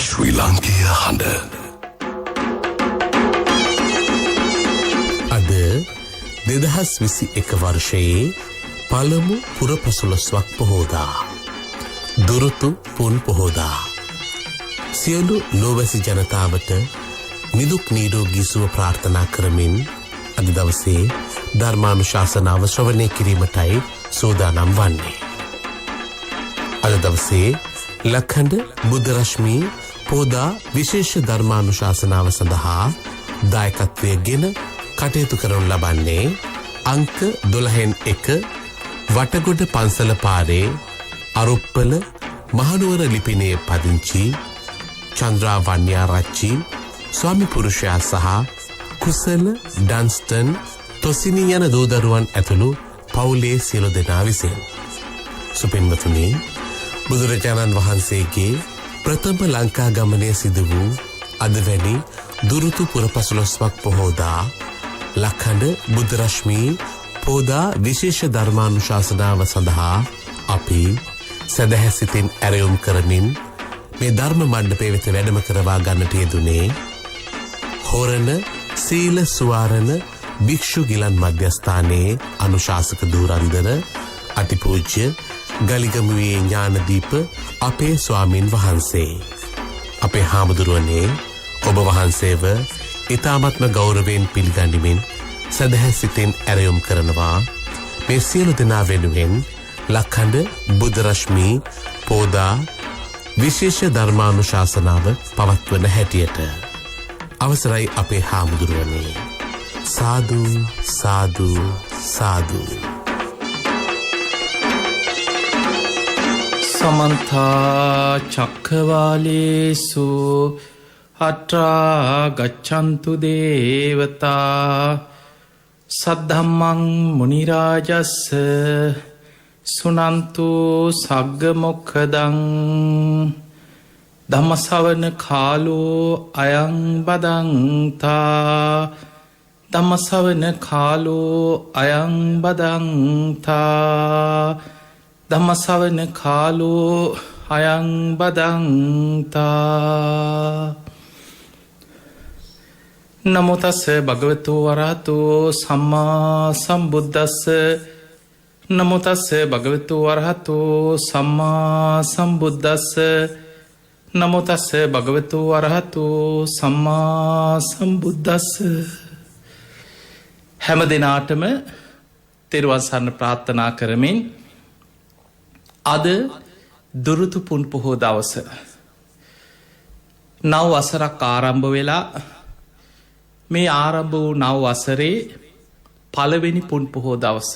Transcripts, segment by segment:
ශ්‍රී ලාංකීය හඬ අද 2021 වර්ෂයේ පළමු පුරපසළොස්වක් පොහෝදා දුරුතු පුන් පොහෝදා සියලු ලෝවැසි ජනතාවට නිදුක් නිරෝගී සුව ප්‍රාර්ථනා කරමින් අද දවසේ ධර්මානුශාසනාව ශ්‍රවණය කිරීමටයි සූදානම් වන්නේ. අද දවසේ ලක්හඬ බුද්ධ රශ්මී පෝදා විශේෂ ධර්මානුශාසනාව සඳහා දායකත්වයේගෙන කටයුතු කරනු ලබන්නේ අංක 12 වටගොඩ පන්සල පාරේ අරුප්පල මහනුවර ලිපිනේ පදිංචි චන්ද්‍රා වන්‍යාරච්චි ස්වාමි පුරුෂයා සහ කුසල ඩන්ස්ටන් තොසිනි යන දූදරුවන් ඇතුළු පවුලේ සියලු දෙනා විසින් සුපින්වතුනි බුදුරජාණන් වහන්සේගේ ප්‍රථම ලංකා ගමනය සිදු වූ අද වැනි දුරුතු පුරපසළොස්වක් පොහෝදා ලක්හඬ බුද්ධ රශ්මී පෝදා විශේෂ ධර්මානුශාසනාව සඳහා අපි සදහැසිතින් ඇරයුම් කරමින් මේ ධර්ම මණ්ඩපය වෙත වැඩම කරවා ගන්නට යෙදුනේ හෝරණ සීල සුවාරණ භික්ෂු ගිලන් මධ්‍යස්ථානයේ අනුශාසක ධූරන්දර අතිපූජ්‍ය ගලිගමුවේ ඥානදීප අපේ ස්වාමින් වහන්සේ අපේ හාමුදුරුවනේ ඔබ වහන්සේව ඊ타මත්ම ගෞරවයෙන් පිළිගනිමින් සදහැසිතින් ඇරයුම් කරනවා මේ සියලු දෙනා වෙනුවෙන් ලක්හඬ බුද්ධ රශ්මී පෝදා විශේෂ ධර්මානුශාසනාව පවත්වන හැටියට අවසරයි අපේ හාමුදුරුවනේ සාදු සාදු සාදු සමන්තා චක්ඛවාලේසු අත්‍රා ගච්ඡන්තු දේවතා සද්ධම්මං මුනි රාජස්ස සුනන්තු සග්ග මොක්ඛදං ධම්මසවන කාලෝ අයං බදන්තා ධම්මසවන කාලෝ අයං බදන්තා ධම්මසවන කාලෝ අයං බදන්තා නමෝ තස්ස භගවතු වරහතෝ සම්මා සම්බුද්දස්ස නමෝ තස්ස භගවතු වරහතෝ සම්මා සම්බුද්දස්ස නමෝ තස්ස භගවතු වරහතෝ සම්මා සම්බුද්දස්ස හැම දිනාටම තෙරුවන් සරණ ප්‍රාර්ථනා කරමින් අද දුරුතු පුන් පොහෝ දවස නව වසරක් ආරම්භ වෙලා මේ ආරම්භ වූ නව වසරේ පළවෙනි පුන් පොහෝ දවස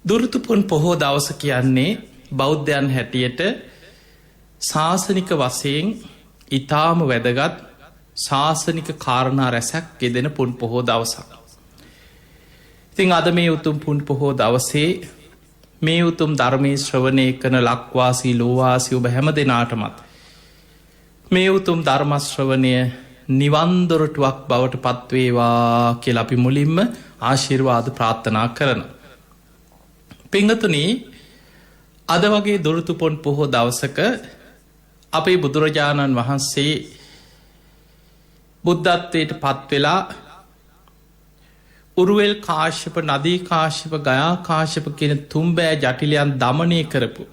දුරුතු පුන් පොහෝ දවස කියන්නේ බෞද්ධයන් හැටියට ශාසනික වශයෙන් ඊටාම වැදගත් ශාසනික කාරණා රැසක් යෙදෙන පුන් පොහෝ දවසක්. ඉතින් අද මේ උතුම් පුන් පොහෝ දවසේ මේ උතුම් ධර්මයේ ශ්‍රවණය කරන ලක්වාසී ලෝවාසී ඔබ හැම දෙනාටමත් මේ උතුම් ධර්ම ශ්‍රවණය නිවන් දොරටුවක් බවට පත්වේවා කියලා අපි මුලින්ම ආශිර්වාද ප්‍රාර්ථනා කරනවා. පින්වතුනි අද වගේ දුරුතු පුන් පොහෝ දවසක අපේ බුදුරජාණන් වහන්සේ බුද්ධත්වයට පත්වෙලා උරුවෙල් කාශ්‍යප නදී කාශ්‍යප ගයා කාශ්‍යප කියන තුම්බෑ ජටිලයන් දමනය කරපු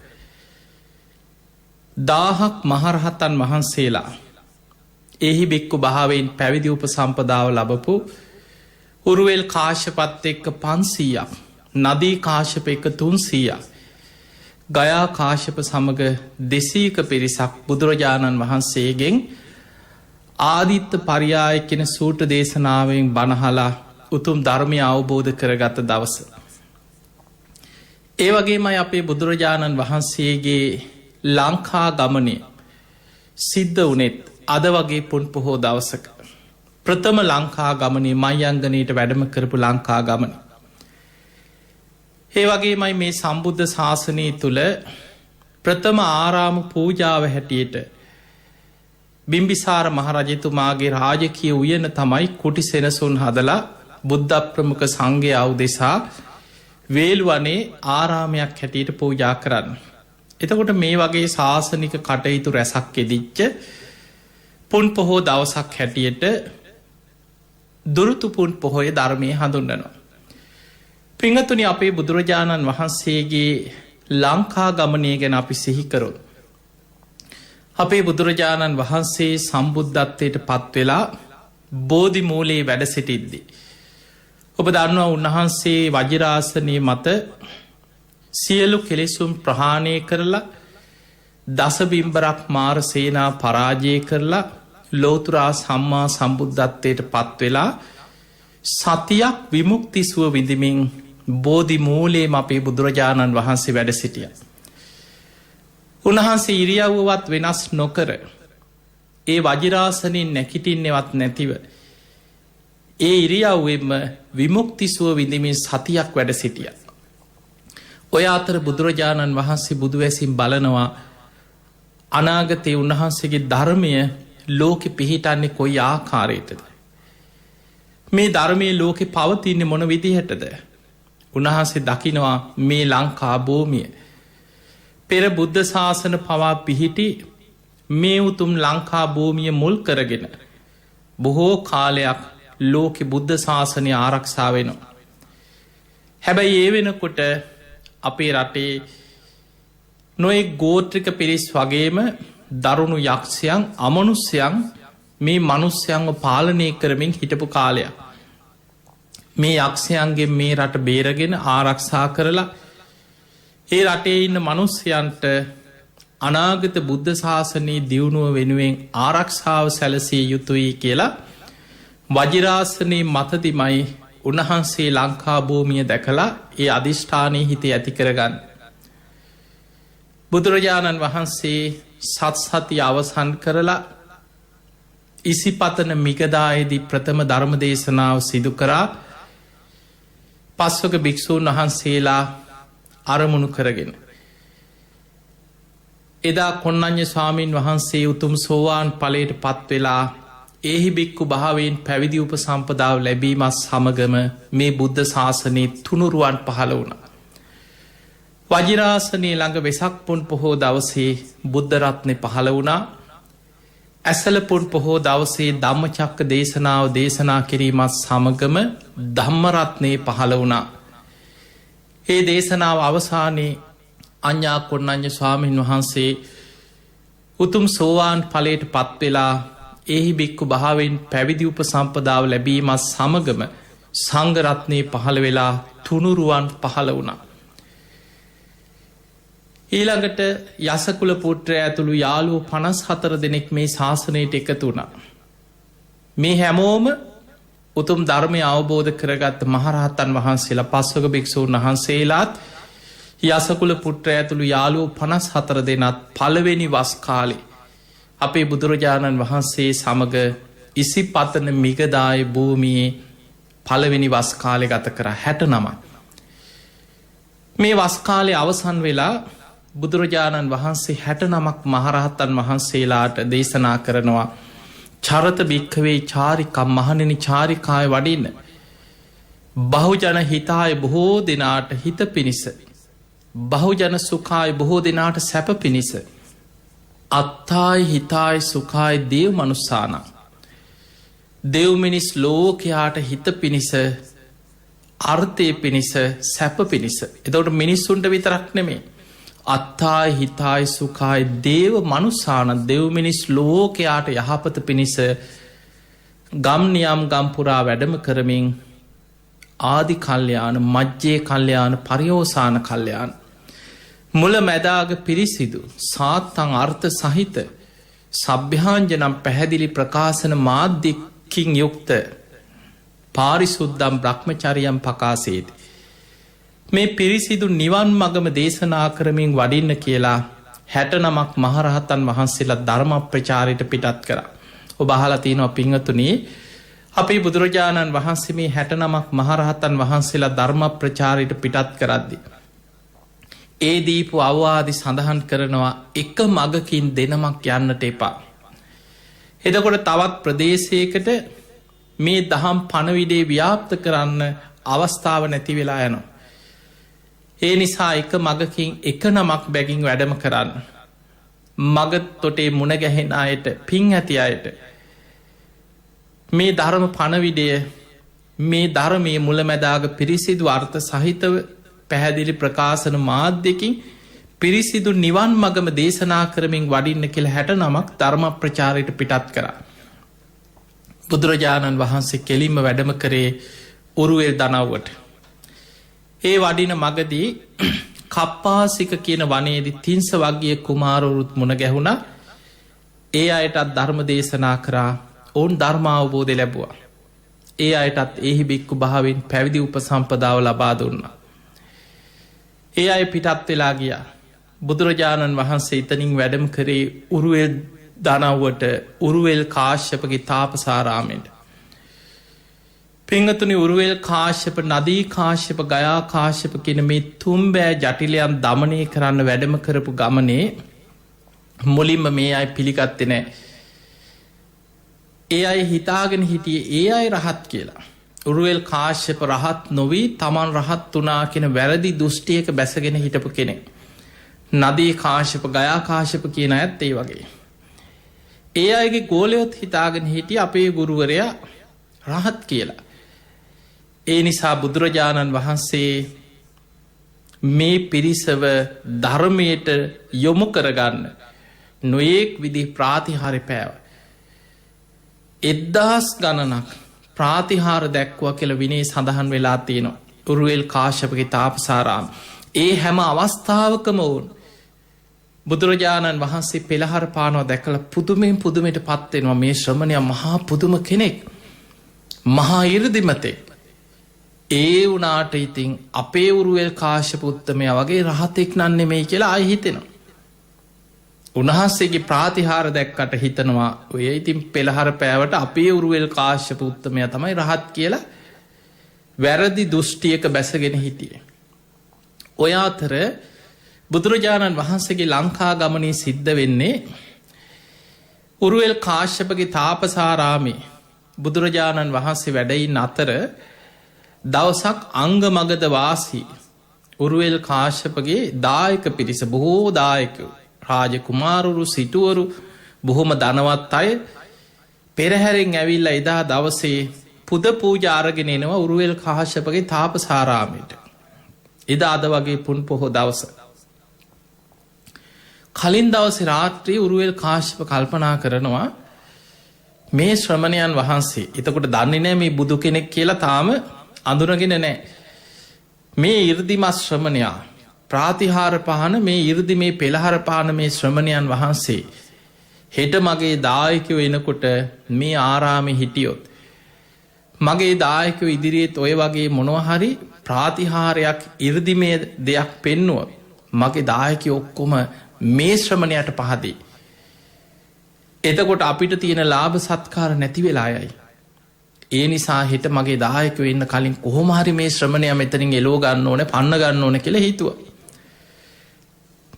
1000ක් මහරහතන් වහන්සේලා එහි බික්කු භාවයෙන් පැවිදි උපසම්පදාව ලබපු උරුවෙල් කාශ්‍යපත් එක්ක 500ක් නදී කාශ්‍යප එක 300ක් ගයා කාශ්‍යප සමග 200ක පිරිසක් බුදුරජාණන් වහන්සේගෙන් ආදිත්ත පරියාය කියන සූට දේශනාවෙන් බණහලා උතුම් ධර්මය අවබෝධ කරගත දවස. ඒ වගේමයි අපේ බුදුරජාණන් වහන්සේගේ ලංකා ගමනය සිද්ධ වුනෙත් අද වගේ පුන් පොහෝ දවසක. ප්‍රථම ලංකා ගමනේ මයංගනයට වැඩම කරපු ලංකා ගමන. ඒ වගේමයි මේ සම්බුද්ධ ශාසනය තුළ ප්‍රථම ආරාම පූජාව හැටියට බිම්බිසාර මහරජතුමාගේ රාජකීය උයන තමයි කුටි සෙනසුන් හදලා බුද්ධ ප්‍රමුඛ සංඝයා උදෙසා වේල්වනේ ආරාමයක් හැටියට පූජා කරන්න. එතකොට මේ වගේ ශාසනික කටයුතු රැසක් යෙදිච්ච පුන් පොහෝ දවසක් හැටියට දුරුතු පුන් පොහොය ධර්මය හඳුන්වනවා. පිංගතුනි අපේ බුදුරජාණන් වහන්සේගේ ලංකා ගමනය ගැන අපි සිහිකරොත්. අපේ බුදුරජාණන් වහන්සේ සම්බුද්ධත්වයට පත්වෙලා බෝධි මූලයේ වැඩ සිටිද්දි. ඔබ දන්නවා උන්වහන්සේ වජිරාසනය මත සියලු කෙලෙසුම් ප්‍රහාණය කරලා දසබිම්බරක් මාර සේනා පරාජය කරලා ලෝතුරා සම්මා සම්බුද්ධත්වයට පත්වෙලා සතියක් විමුක්තිසුව විඳමින් බෝධි මූලයේම අපේ බුදුරජාණන් වහන්සේ වැඩ සිටිය. උන්වහන්සේ ඉරියව්වවත් වෙනස් නොකර ඒ වජිරාසනින් නැකිටින්නෙවත් නැතිව ඒ ඉරියව්වෙම විමුක්තිසුව විඳමින් සතියක් වැඩ සිටිය. ඔය අතර බුදුරජාණන් වහන්සේ බුදුවැසින් බලනවා අනාගතයේ උන්වහන්සේගේ ධර්මය ලෝකෙ පිහිටන්නේ කොයි ආකාරයටද. මේ ධර්මය ලෝකෙ පවතින්නේ මොන විදිහටද. උන්වහන්සේ දකිනවා මේ ලංකා භූමිය පෙර බුද්ධ ශාසන පවා පිහිටි මේ උතුම් ලංකා භූමිය මුල් කරගෙන බොහෝ කාලයක් ලෝකෙ බුද්ධ ශාසනය ආරක්ෂා වෙනවා. හැබැයි ඒ වෙනකොට අපේ රටේ නොයෙක් ගෝත්‍රික පිරිස් වගේම දරුණු යක්ෂයන් අමනුස්්‍යයන් මේ මනුස්්‍යයන්ව පාලනය කරමින් හිටපු කාලයක්. මේ යක්ෂයන්ගේ මේ රට බේරගෙන ආරක්ෂා කරලා ඒ රටේ ඉන්න මනුස්්‍යයන්ට අනාගත බුද්ධ ශාසනයේ දියුණුව වෙනුවෙන් ආරක්ෂාව සැලසිය යුතුයි කියලා වජිරාසනයේ මතතිමයි උන්වහන්සේ ලංකා භූමිය දැකලා ඒ අධිෂ්ඨානය හිතේ ඇති කරගන්න. බුදුරජාණන් වහන්සේ සත්සති අවසන් කරලා ඉසිපතන මිගදායේදී ප්‍රථම ධර්ම දේශනාව සිදු කරා පස්වක භික්‍ෂූන් වහන්සේලා අරමුණු කරගෙන. එදා කොන්නඤ්ඤ ස්වාමීන් වහන්සේ උතුම් සෝවාන් ඵලයට පත්වෙලා ඒහි බික්කු භාවයෙන් පැවිදි උපසම්පදාව ලැබීමත් සමගම මේ බුද්ධ ශාසනයේ තුනුරුවන් පහළ වුණ. වජිරාසනයේ ළඟ වෙසක් පුන් පොහෝ දවසේ බුද්ධරත්නය පහළ වුණා. ඇසලපුන් පොහෝ දවසේ ධම්මචක්ක දේශනාව දේශනා කිරීමත් සමගම ධම්මරත්නයේ පහළ වුණා. ඒ දේශනාව අවසානයේ අඤ්ඤා කොණ්ණඤ්ඤ ස්වාමීන් වහන්සේ උතුම් සෝවාන් ඵලයට පත්වෙලා එහි බික්කු භාවෙන් පැවිදි උපසම්පදාව ලැබීමත් සමගම සංඝරත්නයේ පහළ වෙලා තුනුරුවන් පහළ වුණා. ඊළඟට යසකුල පුත්‍රය ඇතුළු යාළුවෝ 54 දෙනෙක් මේ ශාසනයට එකතු වුණා. මේ හැමෝම උතුම් ධර්මය අවබෝධ කරගත් මහරහතන් වහන්සේලා පස්වක භික්ෂූන් වහන්සේලාත් යසකුල පුත්‍රය ඇතුළු යාළුවෝ 54 දෙනත් පළවෙනි වස් කාලේ අපේ බුදුරජාණන් වහන්සේ සමග ඉසිපතන මිගදාය භූමියේ පළවෙනි වස් කාලේ ගත කර 69. මේ වස් කාලේ අවසන් වෙලා බුදුරජාණන් වහන්සේ 69ක් මහරහතන් වහන්සේලාට දේශනා කරනවා චරත භික්ඛවේ චාරිකම් මහණෙනි චාරිකාය වඩින්න. බහුජන හිතාය බොහෝ දෙනාට හිත පිණිස. බහුජන සුඛාය බොහෝ දෙනාට සැප පිණිස. අත්තායි හිතායි සුඛායි දේව මනුස්සාන. දෙව් මිනිස් ලෝකයාට හිත පිණිස අර්ථය පිණිස සැප පිණිස. එතකොට මිනිස්සුන්ට විතරක් නෙමේ. අත්තායි හිතායි සුඛායි දේව මනුස්සාන දෙව් මිනිස් ලෝකයාට යහපත පිණිස ගම්නියම් ගම්පුරා වැඩම කරමින් ආදි කල්්‍යයාන මජ්්‍යය කල්්‍යයාන පරියෝසාන කල්්‍යයාන මුල මැදාග පිරිසිදු සාත්තං අර්ථ සහිත සභ්‍යාංජනම් පැහැදිලි ප්‍රකාශන මාධ්‍යකින් යුක්ත පාරිසුද්දම් බ්‍රහ්මචරියම් පකාසේති. මේ පිරිසිදු නිවන් මගම දේශනා කරමින් වඩින්න කියලා 69ක් මහරහතන් වහන්සේලා ධර්ම ප්‍රචාරයට පිටත් කර. ඔබ අහලා තියෙනවා පින්වතුනි අපේ බුදුරජාණන් වහන්සේ මේ 69ක් මහරහතන් වහන්සේලා ධර්ම ප්‍රචාරයට පිටත් කරද්දී ඒ දීපු අවවාදි සඳහන් කරනවා එක මගකින් දෙනමක් යන්නට එපා. එතකොට තවත් ප්‍රදේශයකට මේ දහම් පණවිඩේ ව්‍යාප්ත කරන්න අවස්ථාව නැති වෙලා යනවා. ඒ නිසා එක මගකින් එක නමක් බැගින් වැඩම කරන්න. මග තොටේ මුණ ගැහෙන අයට පින් ඇති අයට මේ ධර්ම පණවිඩය මේ ධර්මයේ මුලමැදාග පිරිසිදු අර්ථ සහිතව පැහැදිලි ප්‍රකාශන මාධ්‍යකින් පිරිසිදු නිවන් මගම දේශනා කරමින් වඩින්න කෙළ 69ක් ධර්ම ප්‍රචාරයට පිටත් කරා. බුදුරජාණන් වහන්සේ කෙලින්ම වැඩම කරේ උරුවෙල් දනව්වට. ඒ වඩින මගදී කප්පාසික කියන වනයේදි තිංස වගේ කුමාරවරුත් මුණ ගැහුණ. ඒ අයටත් ධර්ම දේශනා කරා. ඔවුන් ධර්මාවබෝධය ලැබුවා. ඒ අයටත් එහි බික්කු භාවෙන් පැවිදි උපසම්පදාව ලබා දුන්නා. ඒ අය පිටත් වෙලා ගියා. බුදුරජාණන් වහන්සේ එතනින් වැඩම කරේ උරුවෙල් දනව්වට උරුවෙල් කාශ්‍යපගේ තාපසාරාමයට. පිංගතුනි උරුවෙල් කාශ්‍යප නදී කාශ්‍යප ගයා කාශ්‍යප කියන මේ තුම්බෑ ජටිලයන් දමනය කරන්න වැඩම කරපු ගමනේ මුලින්ම මේ අය පිළිගත්තේ නෑ. ඒ අය හිතාගෙන හිටියේ ඒ අය රහත් කියලා. උරුවෙල් කාශ්‍යප රහත් නොවී තමන් රහත් වනා කියෙන වැරදි දෘෂ්ටියක බැසගෙන හිටපු කෙනෙ. නදී කාශ්‍යප ගයා කාශ්‍යප කියන ඇත් ඒ වගේ. ඒ අයගේ ගෝලයොත් හිතාගෙන හිටිය අපේ ගුරුවරයා රහත් කියලා. ඒ නිසා බුදුරජාණන් වහන්සේ මේ පිරිසව ධර්මයට යොමු කරගන්න නොයෙක් විදි ප්‍රාතිහාරි පෑව. 1000 ගණනක් ප්‍රාතිහාර දැක්වා කියල විනේ සඳහන් වෙලා තියෙනවා. උරුවෙල් කාශ්‍යපගේ තාපසාරාම. ඒ හැම අවස්ථාවකම ඔවුන් බුදුරජාණන් වහන්සේ පෙළහර පානවා දැකල පුදුමෙන් පුදුමයට පත්වෙනවා. මේ ශ්‍රමණය මහා පුදුම කෙනෙක්. මහා ඉරදිමතේ. ඒ වනාට ඉතින් අපේ උරුවෙල් කාශ්‍යප උත්තමය වගේ රහතෙක් නන්නේ මේ කියලා අයහිතෙනවා. උන්වහන්සේගේ ප්‍රාතිහාර දැක්කට හිතනවා ඔය ඉතින් පෙළහර පෑවට අපේ උරුවෙල් කාශ්‍යප උත්තමය තමයි රහත් කියලා වැරදි දෘෂ්ටියක බැසගෙන හිටියේ. ඔය අතර බුදුරජාණන් වහන්සේගේ ලංකා ගමනේ සිද්ධ වෙන්නේ උරුවෙල් කාශ්‍යපගේ තාපසාරාමේ බුදුරජාණන් වහන්සේ වැඩයින් අතර දවසක් අංග මගද වාසී උරුවෙල් කාශ්‍යපගේ දායක පිරිස බොහෝ දායකෝ රාජ කුමාරුරු සිටුවරු බොහොම ධනවත් අය පෙරහැරෙන් ඇවිල්ල එදා දවසේ පුද පූජාරගෙන එනවා උරුවෙල් කාශ්‍යපගේ තාපසාරාමයට. එදා අද වගේ පුන් පොහෝ දවස. කලින් දවස රාත්‍රී උරුවෙල් කාශ්‍යප කල්පනා කරනවා මේ ශ්‍රමණයන් වහන්සේ එතකොට දන්නේ නෑ මේ බුදු කෙනෙක් කියලා තාම අඳුනගෙන නෑ. මේ ඉර්දිමත් ශ්‍රමණයා ප්‍රාතිහාර පහන මේ ඉර්දි මේ පෙළහර පාන මේ ශ්‍රමණයන් වහන්සේ හෙට මගේ දායකයෝ එනකොට මේ ආරාමි හිටියොත්. මගේ දායකයෝ ඉදිරියේත් ඔය වගේ මොනවහරි ප්‍රාතිහාරයක් ඉර්දිමය දෙයක් පෙන්නුව මගේ දායකය ඔක්කොම මේ ශ්‍රමණයට පහදී. එතකොට අපිට තියෙන ලාභ සත්කාර නැති වෙලායයි. ඒ නිසා හිට මගේ දායකව ඉන්න කලින් කොහොමහරි මේ ශ්‍රමණය මෙතනින් එලෝ ගන්න ඕන පන්න ගන්න ඕන කෙළ හිතුව.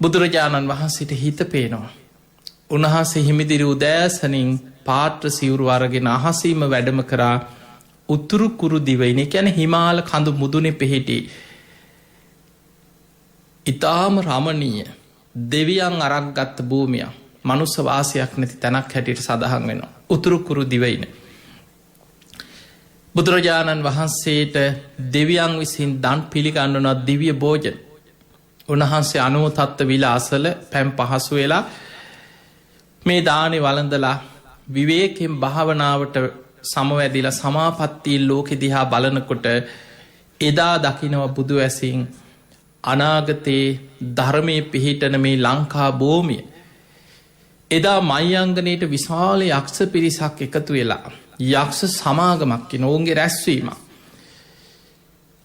බුදුරජාණන් වහන්සේට හිත පේනවා. උන්වහන්සේ හිමිදිරි උදෑසනින් පාත්‍ර සිවුරු අරගෙන අහසීම වැඩම කරා උතුරු කුරු දිවයින ගැන හිමාල කඳු මුදුනේ පිහිටි ඉතාම රමණීය දෙවියන් අරක් ගත්ත භූමිය මනුස්ස වාසයක් නැති තැනක් හැටියට සඳහන් වෙනවා. උතුරු කුරු දිවයින. බුදුරජාණන් වහන්සේට දෙවියන් විසින් දන් පිළිගන්නනොත් දිවිය භෝජන. උන්වහන්සේ අනුවතත්ව විල අසල පැම් පහසු වෙලා මේ දානෙ වළඳලා විවේකෙන් භාවනාවට සමවැදිලා සමාපත්තිී ලෝකෙ දිහා බලනකොට එදා දකිනව බුදු ඇසින් අනාගතයේ ධර්මය පිහිටන මේ ලංකා භූමිය. එදා මයිංගනයට විශාල යක්ෂ පිරිසක් එකතු වෙලා යක්ෂ සමාගමක්කි ඔවුන්ගේ රැස්වීම.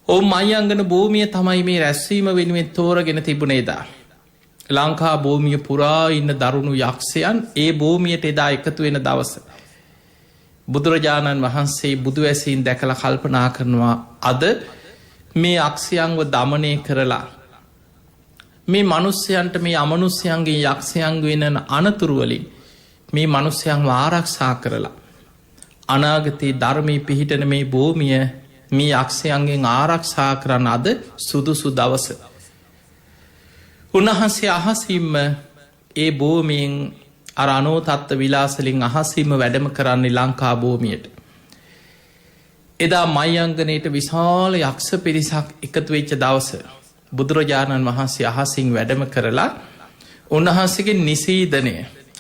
ඔවු මයිංගන භූමිය තමයි මේ රැස්වීම වෙනුවෙන් තෝරගෙන තිබුණේදා. ලංකා භූමිය පුරා ඉන්න දරුණු යක්ෂයන් ඒ භූමියට එදා එකතු වෙන දවස. බුදුරජාණන් වහන්සේ බුදු ඇසින් දැකළ කල්පනා කරනවා අද මේ අක්ෂයන්ව දමනය කරලා මේ මනුස්්‍යයන්ට මේ අමනුස්්‍යයන්ගේ යක්ෂයන් වෙනන අනතුරුවලින් මේ මනුස්්‍යයන්ව ආරක්ෂා කරලා අනාගතයේ ධර්මී පිහිටන මේ භූමිය මේ යක්ෂයන්ගෙන් ආරක්ෂා කරන්න අද සුදුසු දවස. උන්වහන්සේ අහසින්ම ඒ භූමියෙන් අර අනෝතත්ත විලාසලින් අහසින්ම වැඩම කරන්නේ ලංකා භූමියට. එදා මයංගනයට විශාල යක්ෂ පිරිසක් එකතු වෙච්ච දවස බුදුරජාණන් වහන්සේ අහසින් වැඩම කරලා උන්වහන්සේගේ නිසීදනය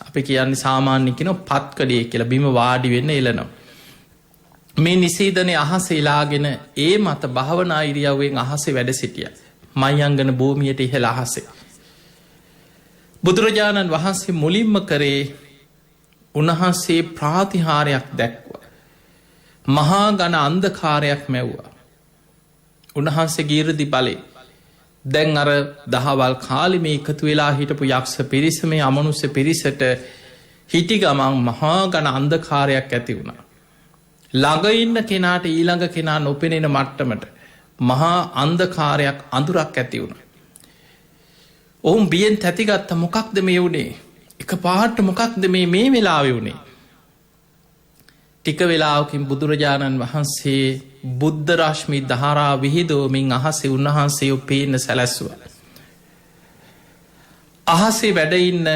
අපි කියන්නේ සාමාන්‍ය කෙනෙක් පත්කඩේ කියලා බිම වාඩි වෙන්න එළනවා. මේ නිසීදනය අහස එලාගෙන ඒ මත භාවනා ඉරියව්වෙන් අහසේ වැඩ සිටියා. මයංගන භූමියට ඉහළ අහසේ. බුදුරජාණන් වහන්සේ මුලින්ම කරේ උන්වහන්සේ ප්‍රාතිහාරයක් දැක්වා. මහා ගණ අන්ධකාරයක් මැව්වා. උන්වහන්සේ ගීර්දි බලේ දැන් අර දහවල් කාලෙ මේ එකතු වෙලා හිටපු යක්ෂ පිරිස මේ අමනුස්්‍ය පිරිසට හිටි ගමන් මහා ගණ අන්ධකාරයක් ඇති වුණා. ළඟඉන්න කෙනාට ඊළඟ කෙනා නොපෙනෙන මට්ටමට මහා අන්ධකාරයක් අඳුරක් ඇති වුණ. ඔවුන් බියෙන් තැතිගත්ත මොකක්ද මේ වුණේ එක පාට මොකක්ද මේ වෙලාවෙ වුණේ. ටික වෙලාවකින් බුදුරජාණන් වහන්සේ බුද්ධ රශ්මි දහරා විහිදෝමින් අහසේ උන්වහන්සේ පේන්න සැලැස්ව. අහසේ වැඩඉන්න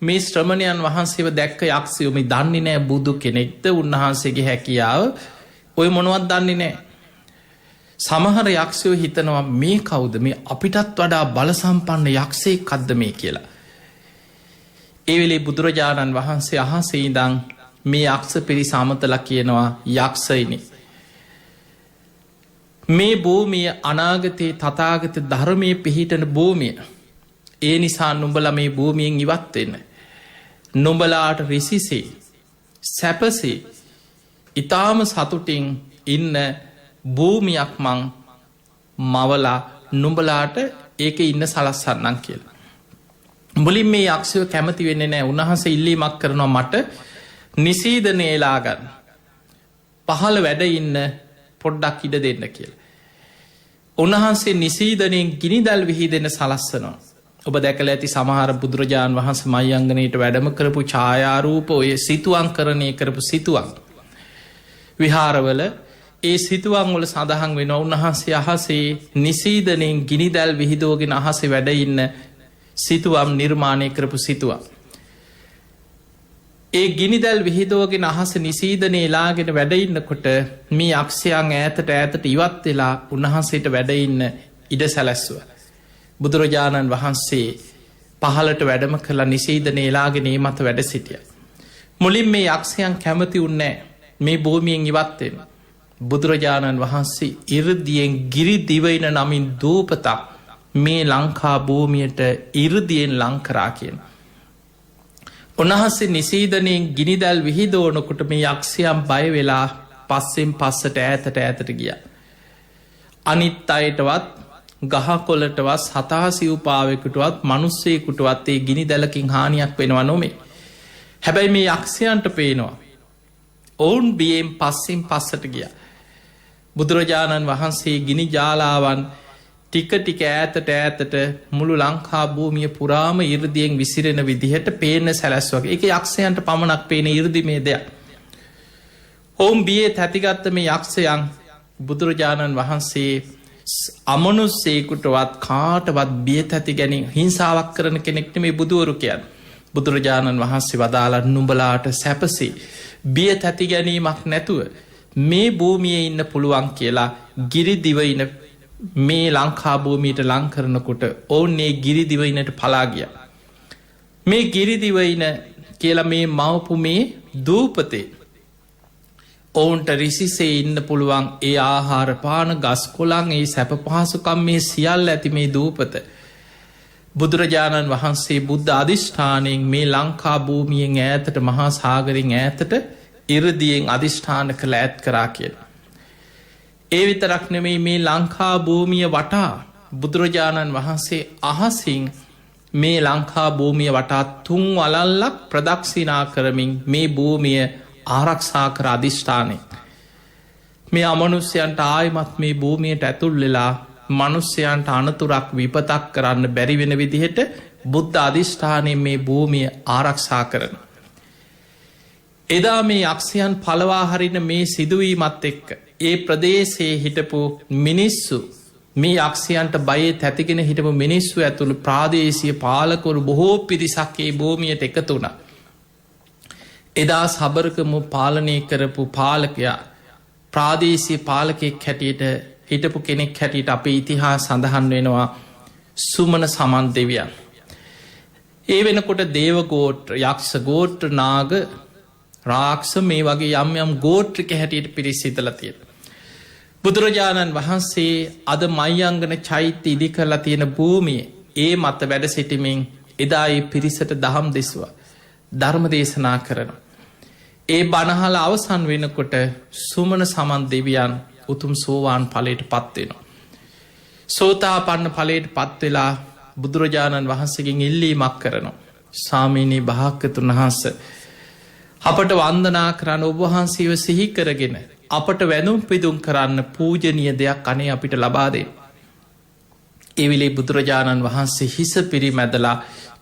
මේ ශ්‍රමණයන් වහන්සේව දැක්ක යක්ෂයෝමි දන්නේ නෑ බුදු කෙනෙක්ද උන්වහන්සේගේ හැකියාව ඔය මොනුවත් දන්නේ නෑ. සමහර යක්ෂයෝ හිතනවා මේ කවුද මේ අපිටත් වඩා බලසම්පන්න යක්ෂේ කද්ද මේ කියලා. ඒවෙලේ බුදුරජාණන් වහන්සේ අහසේ ඉඳං මේ යක්ෂ පිරිස අමතලා කියනවා යක්ෂයිනි. මේ භූමිය අනාගතයේ තථාගත ධර්මයේ පිහිටන භූමිය. ඒ නිසා නුඹලා මේ භූමියෙන් ඉවත් වෙන්න. නුඹලාට රිසිසේ සැපසේ ඊටාම සතුටින් ඉන්න භූමියක් මං මවලා නුඹලාට ඒක ඉන්න සලස්සන්නම් කියලා. මුලින් මේ යක්ෂයෝ කැමති වෙන්නේ නැහැ. උන්වහන්සේ ඉල්ලීමක් කරනවා මට නිසීදනේ එලා ගන්න. පහළ වැඩ ඉන්න පොඩ්ඩක් ඉඩ දෙන්න කියලා. උන්වහන්සේ නිසීදනයෙන් ගිනිදැල් විහිදෙන සලස්සනවා. ඔබ දැකලා ඇති සමහර බුදුරජාණන් වහන්සේ මයංගනයට වැඩම කරපු ඡායාරූප ඔය සිතුවංකරණය කරපු සිතුවම් විහාරවල ඒ සිතුවම් වල සඳහන් වෙනවා උන්වහන්සේ අහසේ නිසීදනයෙන් ගිනිදැල් විහිදෝගෙන අහසේ වැඩ ඉන්න සිතුවම් නිර්මාණය කරපු සිතුවම්. ඒ ගිනිදැල් විහිදෝගෙන අහස නිසීදනය එලාගෙන වැඩඉන්නකොට මේ යක්ෂයන් ඈතට ඉවත් වෙලා උන්වහන්සේට වැඩඉන්න ඉඩ සැලැස්ව. බුදුරජාණන් වහන්සේ පහලට වැඩම කළ නිසීදනය එලාගෙන ඒ මත වැඩ සිටිය. මුලින් මේ යක්ෂයන් කැමති උන්නෑ මේ භූමියෙන් ඉවත්වෙන. බුදුරජාණන් වහන්සේ ඉරදියෙන් ගිරි දිවයින නමින් දූපතක් මේ ලංකා භූමියට ඉරදියෙන් ලංකරා කියන. උන්වහන්සේ නිසීදනයෙන් ගිනිදැල් විහිදෝනකොට මේ යක්ෂයන් බය වෙලා පස්සෙන් පස්සට ඈතට ගිය. අනිත් අයටවත් ගහකොලටවත් හතාසිව්පාවෙකුටවත් මනුස්සයකුටවත් ඒ ගිනි දැලකින් හානියක් වෙනවා නොමේ. හැබැයි මේ යක්ෂයන්ට පේනවා. ඔවුන් බියෙන් පස්සෙන් පස්සට ගිය. බුදුරජාණන් වහන්සේ ගිනි ජාලාවන් ටික ටික ඈතට මුළු ලංකා භූමිය පුරාම ඉර්දියෙන් විසිරෙන විදිහට පේන සැලැස් වගේ. එක යක්ෂයන්ට පමණක් පේන ඉර්දිමේ දෙයක්. ඔවුන් බියේ තැතිගත්ත මේ යක්ෂයන් බුදුරජාණන් වහන්සේ අමනුස්සේකුටවත් කාටවත් බිය තැති ගැනින් හිංසාවක් කරන කෙනෙක්ට මේ බුදුවරු කියන්. බුදුරජාණන් වහන්සේ වදාලා නුඹලාට සැපසේ බිය තැති ගැනීමක් නැතුව මේ භූමියේ ඉන්න පුළුවන් කියලා ගිරි දිවයින මේ ලංකා භූමියට ලංකරනකොට ඔවුන්නේ ගිරිදිවයිනට පලාගිය. මේ ගිරිදිවයින කියලා මේ මවපු මේ දූපතේ ඔවුන්ට රිසිසේ ඉන්න පුළුවන් ඒ ආහාර පාන ගස් කොළන් ඒ සැප පහසුකම් මේ සියල් ඇති මේ දූපත. බුදුරජාණන් වහන්සේ බුද්ධ අධිෂ්ඨානයෙන් මේ ලංකා භූමියෙන් ඈතට මහා සාගරින් ඈතට ඉරදියෙන් අධිෂ්ඨාන කළ ඇත් කරා කියලා. ඒ විතරක් නෙමෙයි මේ ලංකා භූමිය වටා බුදුරජාණන් වහන්සේ අහසින් මේ ලංකා භූමිය වටා තුන් වලල්ලක් ප්‍රදක්ෂිනා කරමින් මේ භූමිය ආරක්ෂා කර අධිෂ්ඨානය. මේ අමනුස්්‍යයන්ට ආයමත් මේ භූමියට ඇතුල් වෙලා මනුස්්‍යයන්ට අනතුරක් විපතක් කරන්න බැරිවෙන විදිහට බුද්ධ අධිෂ්ඨානය මේ භූමිය ආරක්ෂා කරන. එදා මේ යක්ෂයන් පලවාහරින මේ සිදුවීමත් එක්ක ඒ ප්‍රදේශයේ හිටපු මිනිස්සු මේ යක්ෂයන්ට බයේ තැතිගෙන හිටපු මිනිස්සු ඇතුළු ප්‍රාදේශීය පාලකවරු බොහෝ පිරිසක්ගේ භූමියට එකතු වුණා. එදා සබරකම පාලනය කරපු පාලකයා ප්‍රාදේශීය පාලකෙක් හැටියට හිටපු කෙනෙක් හැටියට අපේ ඉතිහාස සඳහන් වෙනවා සුමන සමන් දෙවියන්. ඒ වෙනකොට දේවගෝත්‍ර යක්ෂ ගෝත්‍ර නාග රාක්ෂ මේ වගේ යම් යම් ගෝත්‍රික හැටියට පිරිස් හිතලා තියෙනවා. බුදුරජාණන් වහන්සේ අද මයංගන චෛත්‍ය ඉදි කරලා තියෙන භූමියේ ඒ මත වැඩ සිටිමින් එදා ඒ පිරිසට දහම් දෙසුවා. ධර්ම දේශනා කරනවා. ඒ බණහල අවසන් වෙනකොට සුමන සමන් දෙවියන් උතුම් සෝවාන් ඵලයට පත් වෙනවා. සෝතාපන්න ඵලයට පත් වෙලා බුදුරජාණන් වහන්සේගෙන් ඉල්ලීමක් කරනවා. ස්වාමීනි භාග්‍යවතුන් වහන්සේ අපට වන්දනා කරන්න ඔබ වහන්සේව සිහි කරගෙන අපට වැඳුම් පිදුම් කරන්න පූජනීය දෙයක් අනේ අපිට ලබා දෙන්න. ඒ වෙලේ බුදුරජාණන් වහන්සේ හිස පිරිමැදලා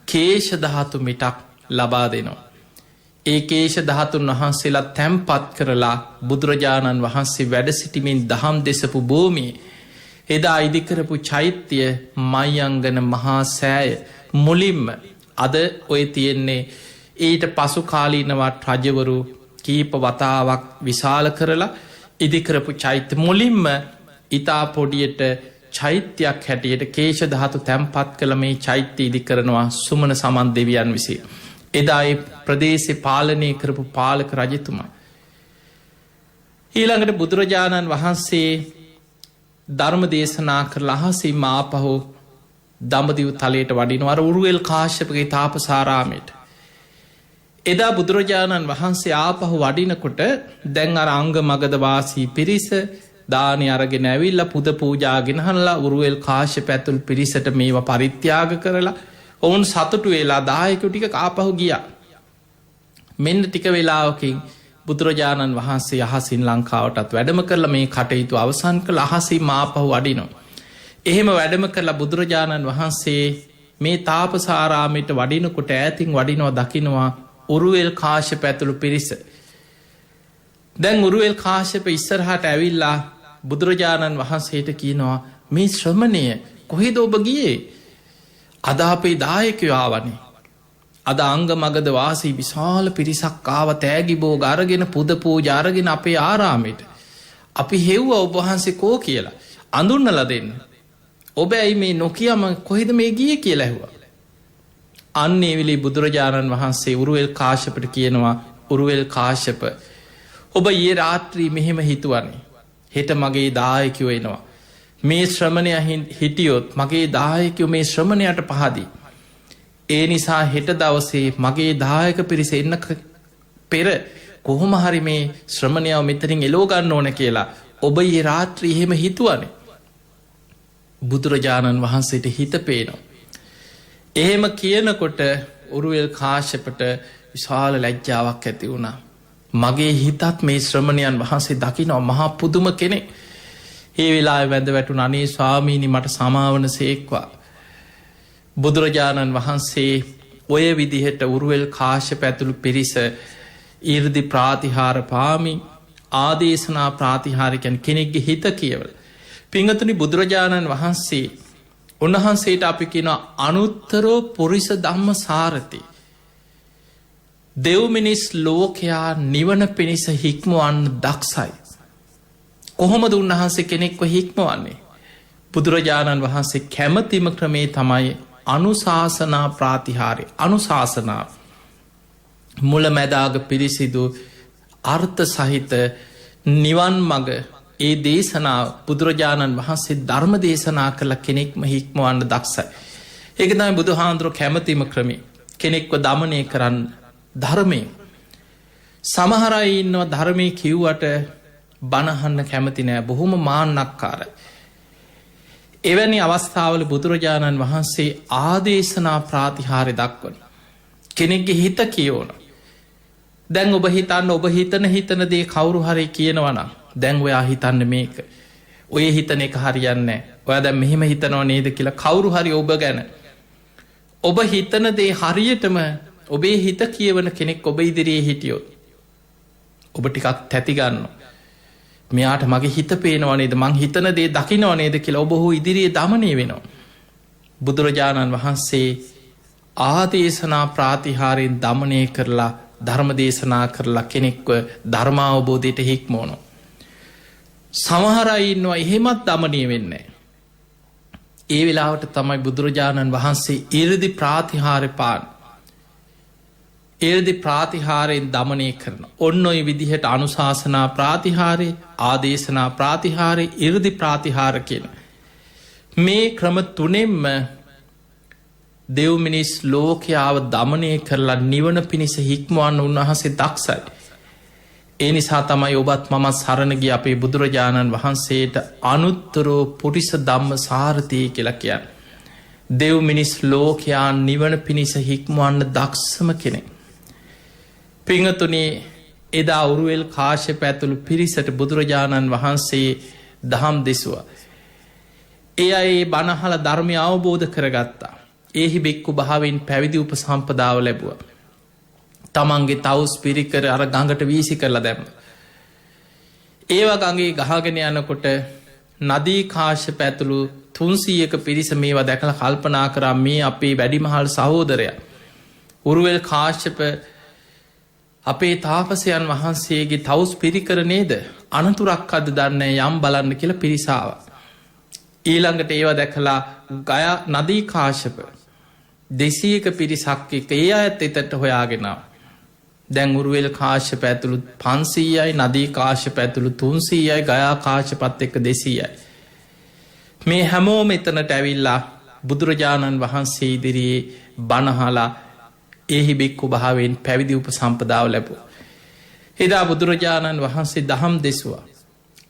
කේශ ධාතු මිටක් ලබා දෙනවා. ඒ කේශ ධාතුන් වහන්සේලා තැන්පත් කරලා බුදුරජාණන් වහන්සේ වැඩ සිටිමින් දහම් දෙසපු භූමියේ එදා ඉදිකරපු චෛත්‍යය මයංගන මහා සෑය මුලින්ම අද ඔය තියෙන්නේ ඊට පසු කාලීනවත් රජවරු කීප වතාවක් විශාල කරලා ඉදිකරපු චෛත්‍ය මුලින්ම ඉතා පොඩියට චෛත්‍යයක් හැටියට කේශ ධාතු තැන්පත් කළ මේ චෛත්‍ය ඉදි කරනවා සුමන සමන් දෙවියන් විසින්. එදා ඒ ප්‍රදේශ පාලනය කරපු පාලක රජතුමා. ඊළඟට බුදුරජාණන් වහන්සේ ධර්ම දේශනා කරලා අහසින්ම ආපහු දඹදිව තලයට වඩිනවා උරුවෙල් කාශ්‍යපගේ තාපසාරාමයට. එදා බුදුරජාණන් වහන්සේ ආපහු වඩිනකොට දැන් අර අංග මගද වාසී පිරිස දානය අරගෙන ඇවිල්ලා පුද පූජාගෙනහල්ලා උරුවෙල් කාශ්‍යප ඇතුළු පිරිසට මේවා පරිත්‍යාග කරලා ඔවුන් සතුටු වෙලා දායකයෝ ටික ආපහු ගියා. මෙන්න ටික වෙලාවකින් බුදුරජාණන් වහන්සේ අහසින් ලංකාවටත් වැඩම කරලා මේ කටයුතු අවසන් කළ අහසින් ආපහු වඩිනවා. එහෙම වැඩම කරලා බුදුරජාණන් වහන්සේ මේ තාපසාරාමයට වඩිනකොට ඈතින් වඩිනවා දකිනවා උරුවෙල් කාශ්‍යප ඇතුළු පිරිස. දැන් උරුවෙල් කාශ්‍යප ඉස්සරහට ඇවිල්ලා බුදුරජාණන් වහන්සේට කියනවා මේ ශ්‍රමණය කොහෙද ඔබ ගියේ? අද අපේ දායකයෝ ආවනේ. අද අංග මගද වාසී විශාල පිරිසක් ආව තෑගි බෝග අරගෙන පුද පූජා අරගෙන අපේ ආරාමයට. අපි හෙව්වා ඔබ වහන්සේ කෝ කියලා අඳුන්නලා දෙන්න. ඔබ ඇයි මේ නොකියම කොහෙද මේ ගියේ කියලා ඇහුවා. අන්න ඒ වෙලේ බුදුරජාණන් වහන්සේ උරුවෙල් කාශ්‍යපට කියනවා උරුවෙල් කාශ්‍යප ඔබ ඊයේ රාත්‍රී මෙහෙම හිතුවනේ. හෙට මගේ දායකයෝ එනවා. මේ ශ්‍රමණය හිටියොත් මගේ දායකයෝ මේ ශ්‍රමණයට පහදී. ඒ නිසා හෙට දවසේ මගේ දායක පිරිස එන්න පෙර කොහොම හරි මේ ශ්‍රමණයාව මෙතනින් එලෝගන්න ඕන කියලා ඔබ ඊයේ රාත්‍රී එහෙම හිතුවනේ. බුදුරජාණන් වහන්සේට හිත පේනවා. එහෙම කියනකොට උරුවෙල් කාශ්‍යපට විශාල ලැජ්ජාවක් ඇති වුණා. මගේ හිතත් මේ ශ්‍රමණයන් වහන්සේ දකිනවා මහා පුදුම කෙනෙක්. ඒ වෙලාවේ වැඳ වැටුණ අනේ ස්වාමීනි මට සමාවන සේක්වා. බුදුරජාණන් වහන්සේ ඔය විදිහට උරුවෙල් කාශ්‍යප ඇතුළු පිරිස ඊර්දි ප්‍රාතිහාර පාමි ආදේශනා ප්‍රාතිහාරිකයන් කෙනෙක්ගේ හිත කියවල. පිංගතුනි බුදුරජාණන් වහන්සේ උන්වහන්සේට අපි කියන අනුත්තරෝ පුරිස ධම්ම සාරති. දෙව් මිනිස් ලෝකයා නිවන පිණිස හික්මුවන්න දක්ෂයි. කොහොමද උන්වහන්සේ කෙනෙක්ව හික්මවන්නේ? බුදුරජාණන් වහන්සේ කැමතිම ක්‍රමේ තමයි අනුශාසනා ප්‍රාතිහාරය. අනුශාසනාව මුල මැදාග පිරිසිදු අර්ථ සහිත නිවන් මග ඒ දේශනාව බුදුරජාණන් වහන්සේ ධර්ම දේශනා කළ කෙනෙක්ම හික්මවන්න දක්ෂයි. ඒක තමයි බුදුහාඳුර කැමතිම ක්‍රමේ. කෙනෙක්ව දමනය කරන්න ධර්මය. සමහරයි ඉන්නවා ධර්මය කිව්වට බණහන්න කැමති නෑ බොහොම මාන්නක්කාරයි. එවැනි අවස්ථාවල බුදුරජාණන් වහන්සේ ආදේශනා ප්‍රාතිහාරය දක්වන. කෙනෙක්ගේ හිත කියෝන. දැන් ඔබ හිතන්න ඔබ හිතන දේ කවුරු හරි කියනවනම් දැන් ඔයා හිතන්න මේක. ඔය හිතන එක හරියන්න ඔය දැන් මෙහෙම හිතනව නේද කියලා කවුරු හරි ඔබ ගැන. ඔබ හිතන දේ හරියටම ඔබේ හිත කියවන කෙනෙක් ඔබ ඉදිරියේ හිටියොත්. ඔබ ටිකක් තැතිගන්න. මෙයාට මගේ හිත පේනවනේද මං හිතන දේ දකිනවනේද කියලා ඔබහු ඉදිරියේ දමනය වෙනවා. බුදුරජාණන් වහන්සේ ආදේශනා ප්‍රාතිහාරයෙන් දමනය කරලා ධර්ම දේශනා කරලා කෙනෙක්ව ධර්මාවබෝධයට හික්මෝනො. සමහරයි ඉන්නවා එහෙමත් දමනය වෙන්නේ. ඒ වෙලාවට තමයි බුදුරජාණන් වහන්සේ ඉරදි ප්‍රාතිහාරය පාන. එරදි ප්‍රාතිහාරයෙන් දමනය කරන. ඔන්න ඔය විදිහට අනුශාසනා ප්‍රාතිහාරය ආදේශනා ප්‍රාතිහාරය ඉරදි ප්‍රාතිහාර කියන. මේ ක්‍රම තුනෙම්ම දෙව්මිනිස් ලෝකයාව දමනය කරලා නිවන පිණිස හික්මුවන්න උන්වහන්සේ දක්සයි. ඒ නිසා තමයි ඔබත් මමත් සරණගිය අපේ බුදුරජාණන් වහන්සේට අනුත්තරෝ පුරිස ධම්ම සාරථී කියලා කියන්න. දෙව්මිනිස් ලෝකයා නිවන පිණිස හික්මුවන්න දක්ෂම කෙනෙ. පිංහතුනේ එදා උරුවෙල් කාශ්‍යප ඇතුළු පිරිසට බුදුරජාණන් වහන්සේ දහම් දෙසුව. ඒ අයි බණහල ධර්මය අවබෝධ කරගත්තා. ඒහි බෙක්කු භාවෙන් පැවිදි උප සම්පදාව ලැබුව. තමන්ගේ තවස් පිරිකර අර ගඟට වීසි කරලා දැම්ම. ඒවා ගගේ ගහගෙන යනකොට නදී කාශ්‍යප ඇතුළු 300ක පිරිස මේවා දැකළ කල්පනා කරා මේ අපේ වැඩිමහල් සහෝදරය. උරුවෙල් කාශ්‍යප අපේ තාපසයන් වහන්සේගේ තවස් පිරිකර නේද අනතුරක් අද දන්න යම් බලන්න කියල පිරිසාව. ඊළඟට ඒවා දැකලා ගය නදී කාශ්‍යප 200ක පිරිසක් එක ඒ අඇත් එතට හොයාගෙනාව. දැන් උරුවෙල් කාශ්‍යප ඇතුළු 500යි නදී කාශ්‍යප ඇතුළු 300යි ගයා කාශ්‍යපත් එක්ක 200යි. මේ හැමෝම එතනට ඇවිල්ලා බුදුරජාණන් වහන්සේ ඉදිරියේ බණහලා එහි බෙක්කු භාවෙන් පැවිදි උප සම්පදාව ලැබූ. එදා බුදුරජාණන් වහන්සේ දහම් දෙසවා.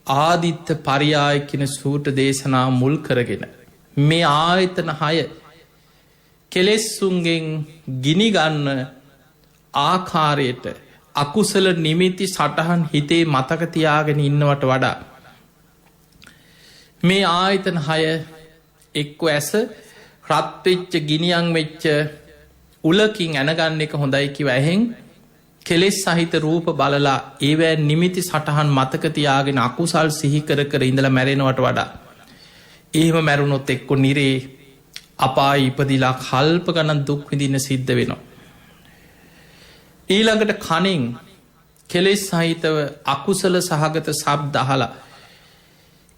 ආදිත්ත පරියායකින සූට දේශනා මුල් කරගෙන. මේ ආයතන 6 කෙලෙස්සුන්ගෙන් ගිනිගන්න ආකාරයට අකුසල නිමිති සටහන් හිතේ මතකතියාගෙන ඉන්නවට වඩා. මේ ආයතන 6 එක්කො ඇස රත්වෙච්ච ගිනියන් වෙච්ච උලකින් ඇනගන්න එක හොඳයි කිව ඇහෙන් කෙලෙස් සහිත රූප බලලා ඒවැ නිමිති සටහන් මතකතියාගෙන අකුසල් සිහිකර කර ඉඳල මැරෙනවට වඩා. එහෙම මැරුණොත් එක්කො නිරේ අපා ඉපදිලා කල්ප ගණන් දුක් විඳින්න සිද්ධ වෙනවා. ඊළඟට කනින් කෙලෙස් සහිතව අකුසල සහගත සබ් දහලා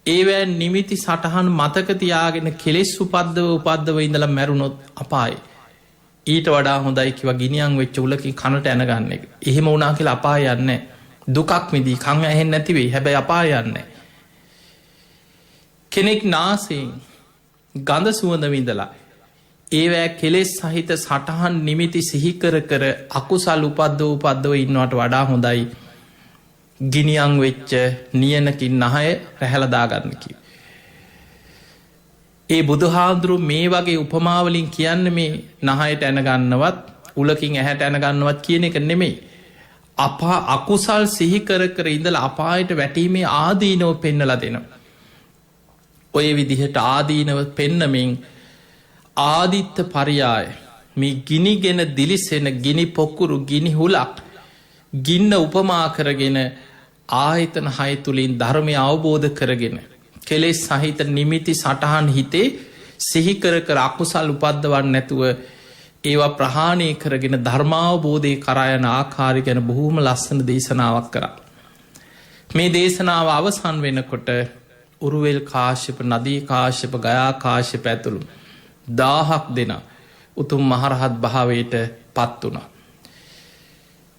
ඒවැ නිමිති සටහන් මතකතියාගෙන කෙලෙස් උපද්දව ඉඳලා මැරුණොත් අපායි. ඊට වඩා හොඳයි කිව ගිනියන් වෙච්ච උලකින් කනට ඇනගන්න එක. එහෙම වුණා කියලා අපා යන්න දුකක් විදී කං ඇහෙන් නැතිවෙයි හැබැයි අපා යන්න. කෙනෙක් නාසයෙන් ගඳ සුවඳ විඳලා ඒවෑ කෙලෙස් සහිත සටහන් නිමිති සිහිකර කර අකුසල් උපද්දව ඉන්නවට වඩා හොඳයි ගිනියන් වෙච්ච නියනකින් නහය රැහැලදාගන්නකි. ඒ බුදුහාදුරු මේ වගේ උපමාවලින් කියන්න මේ නහයට ඇනගන්නවත් උලකින් ඇහැට ඇනගන්නවත් කියන එක නෙමෙයි. අපා අකුසල් සිහිකර කර ඉඳල අපායට වැටීමේ ආදීනව පෙන්නල දෙනවා. ඔය විදිහට ආදීනව පෙන්නමින් ආදිත්ත පරියාය මේ ගිනිගෙන දිලිසෙන ගිනි පොක්කුරු ගිනි හුලක් ගින්න උපමා කරගෙන ආයතන 6 තුළින් ධර්මය අවබෝධ කරගෙන කෙලෙස් සහිත නිමිති සටහන් හිතේ සිහිකර කර අකුසල් උපද්දවන්න නැතුව ඒවා ප්‍රහාණය කරගෙන ධර්මාවබෝධය කරයන ආකාරි ගැන බොහෝම ලස්සන දේශනාවක් කර. මේ දේශනාව අවසන් වෙනකොට උරුවෙල් කාශ්‍යප නදී කාශ්‍යප ගයා කාශ්‍යප ඇතුළු 1000ක් දෙන උතුම් මහරහත් භාවයට පත් වුණ.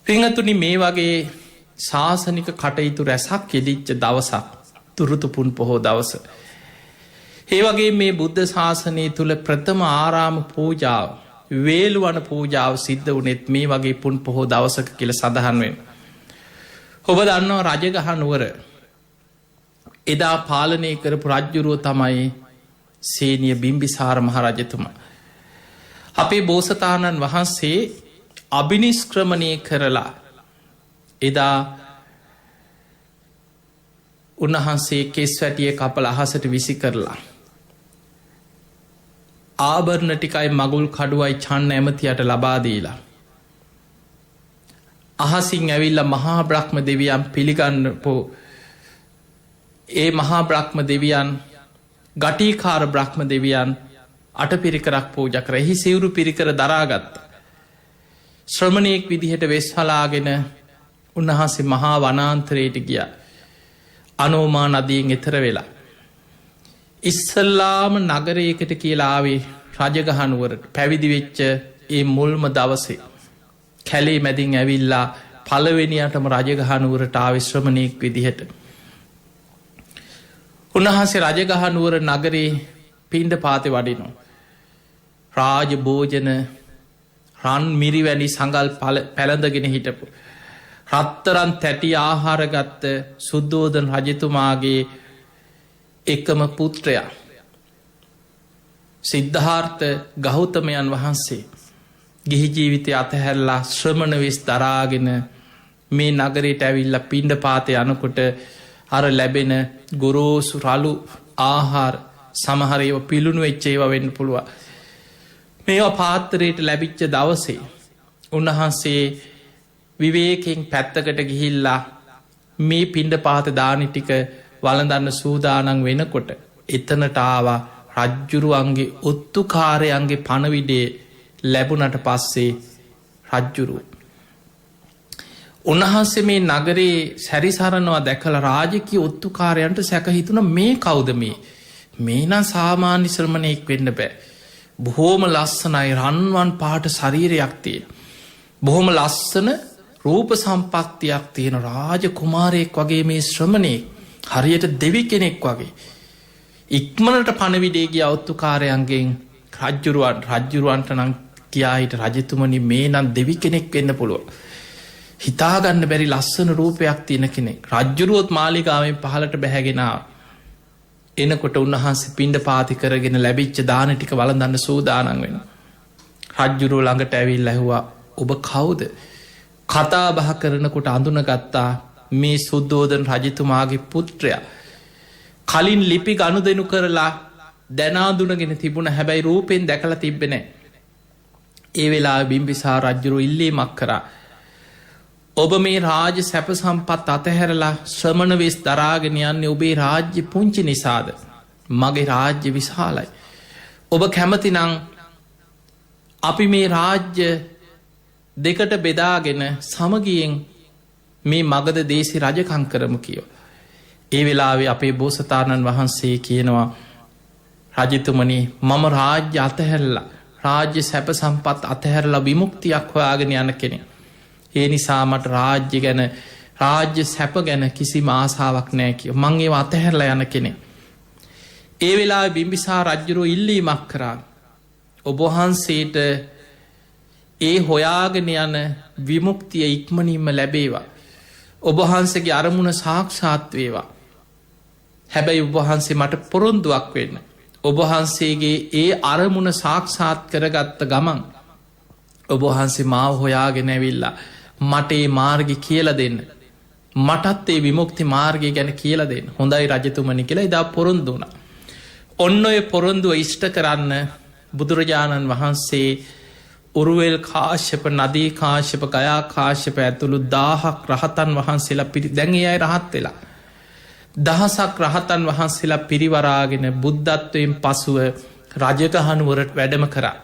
පිංහතුනි මේ වගේ ශාසනික කටයුතු රැසක් යෙදිච්ච දවසක් තුරුතුපුන් පොහෝ දවස. ඒ වගේ මේ බුද්ධ ශාසනය තුළ ප්‍රථම ආරාම පූජාව වේළුවන පූජාව සිද්ධ වනෙත් මේ වගේ පුන් පොහෝ දවසක කියල සඳහන්වෙන්. ඔබ දන්නවා රජගහනුවර එදා පාලනය කරපු රජ්ජුරුව තමයි සේනිය බිම්බිසාර මහරජතුමා. අපේ බෝසතාණන් වහන්සේ අභිනිස්ක්‍රමණය කරලා එදා උන්වහන්සේ කෙස් වැටිය කපල අහසට විසි කරලා. ආභරණ ටිකයි මගුල් කඩුවයි චන්න ඇමතියට ලබාදීලා. අහසින් ඇවිල්ල මහා බ්‍රහ්ම දෙවියම් පිළිගන්නපෝ ඒ මහා බ්‍රහ්ම දෙවියන් ගටීකාර බ්‍රහ්ම දෙවියන් අට පිරිකරක් පූජ කර එහි සිවුරු පිරිකර දරාගත්ත. ශ්‍රමණයෙක් විදිහට වෙස්හලාගෙන උන්වහන්සේ මහා වනාන්තරයට ගිය අනෝමා නදියෙන් එතර වෙලා. ඉස්සල්ලාම නගරයකට කියලාවේ රජගහනුවරට පැවිදිවෙච්ච ඒ මුල්ම දවසේ. කැලේ මැදින් ඇවිල්ලා පලවෙනියටම රජගහනුවරට ආවිශ්‍රමණයෙක් විදිහට. උන්වහන්සේ රජගහනුවර නගරේ පින්ඩ පාති වඩිනු. රාජ භෝජන රන් මිරිවැනි සඟල් පැළඳගෙන හිටපු. රත්තරන් තැටි ආහාරගත්ත සුද්දෝදන රජතුමාගේ එකම පුත්‍රයා. සිද්ධාර්ථ ගෞතමයන් වහන්සේ ගිහි ජීවිතය අතහැරලා ශ්‍රමණ වෙස් දරාගෙන මේ නගරයට ඇවිල්ල පින්ඩ පාතය යනකොට අර ලැබෙන ගොරෝසු රලු ආහාර සමහරයව පිළුණු එච්චේව වෙන්න පුළුව. මේවා පාත්තරයට ලැබිච්ච දවසේ උන්වහන්සේ විවේකෙන් පැත්තකට ගිහිල්ලා මේ පින්ඩ පාත දානි ටික වළඳන්න සූදානන් වෙනකොට එතනට ආවා රජ්ජුරුවන්ගේ ඔත්තුකාරයන්ගේ පණවිඩේ ලැබුණට පස්සේ රජ්ජුරුව. උන්වහන්සේ මේ නගරේ සැරිසරනවා දැකල රාජකය ඔත්තුකාරයන්ට සැකහිතුන මේ කෞද මේ නම් සාමාන්‍ය ශ්‍රමණයෙක් වෙන්න බෑ. බොහෝම ලස්සනයි රන්වන් පාට ශරීරයක් තියෙන. බොහොම ලස්සන රූප සම්පත්තියක් තියෙන රාජ කුමාරයෙක් වගේ මේ ශ්‍රමණයෙක් හරියට දෙවි කෙනෙක් වගේ. ඉක්මනට පණවිඩේගේ ඔත්තුකාරයන්ගෙන් රජ්ජුරුවන්ට නම් කියාහිට රජතුමනි මේ නම් දෙවි කෙනෙක් වෙන්න පුළුව. හිතාගන්න බැරි ලස්සන රූපයක් තියෙන කෙනෙක්. රජ්ජුරුවොත් මාලිකාවෙන් පහලට බැහැගෙනාව. එනකොට උන්වහන්සේ පින්ඩ පාති කරගෙන ලැබිච්ච දාන ටික වළඳන්න සූදානන් වෙන. රජ්ජුරුව ළඟට ඇවිල් ඇහුවා ඔබ කවුද? කතා බහ කරනකොට අඳුන ගත්තා මේ සුද්දෝදන රජතුමාගේ පුත්‍රයා. කලින් ලිපි ගණු දෙනු කරලා දැනාදුනගෙන තිබුණ හැබැයි රූපෙන් දැකල තිබෙනෑ. ඒ වෙලා බිම්බිසා රජ්ජුරු ඉල්ලීමක් කරා. ඔබ මේ රාජ සැප සම්පත් අතහැරලා ශ්‍රමණ වෙස් දරාගෙන යන්නේ ඔබේ රාජ්‍ය පුංචි නිසාද. මගේ රාජ්‍ය විශාලයි. ඔබ කැමතිනං අපි මේ රාජ්‍ය දෙකට බෙදාගෙන සමගියෙන් මේ මගද දේශි රජකං කරමු කියෝ. ඒ වෙලාවේ අපේ බෝසතාණන් වහන්සේ කියනවා රජතුමනි මම රාජ්‍ය අතහැරලා රාජ්‍ය සැප සම්පත් අතහැරලා විමුක්තියක් හොයාගෙන යන කෙනෙ. ඒ නිසා මට රාජ්‍ය ගැන රාජ්‍ය සැප ගැන කිසි ආසාාවක් නෑ කිය මංගේ අතහැරලා යන කෙනෙ. ඒ වෙලා බිම්බිසා රජ්ජුරුව ඉල්ලීමක් කරා. ඔබහන්සේට ඒ හොයාගෙන යන විමුක්තිය ඉක්මනින්ම ලැබේවා. ඔබහන්සගේ අරමුණ සාක්ෂාත් වේවා. හැබැයි ඔබහන්සේ මට පොරොන්දුවක් වෙන්න. ඔබහන්සේගේ ඒ අරමුණ සාක්ෂාත් කරගත්ත ගමන් ඔබහන්සේ මාව හොයාගෙන ඇවිල්ලා මට ඒ මාර්ග කියල දෙන්න. මටත් ඒ විමුක්ති මාර්ගය ගැන කියල දෙන්න. හොඳයි රජතුමනි කියලා ඉදා පොරොන්දුන. ඔන්න ඔය පොරොන්දුව ඉෂ්ට කරන්න බුදුරජාණන් වහන්සේ උරුවෙල් කාශ්‍යප නදී කාශ්‍යප ගයා කාශ්‍යප ඇතුළු 1000ක් රහතන් වහන්සේලා දැන්ගේ අයි රහත් වෙලා. දහසක් රහතන් වහන්සේලා පිරිවරාගෙන බුද්ධත්වයෙන් පසුව රජගහනුවරට වැඩම කරා.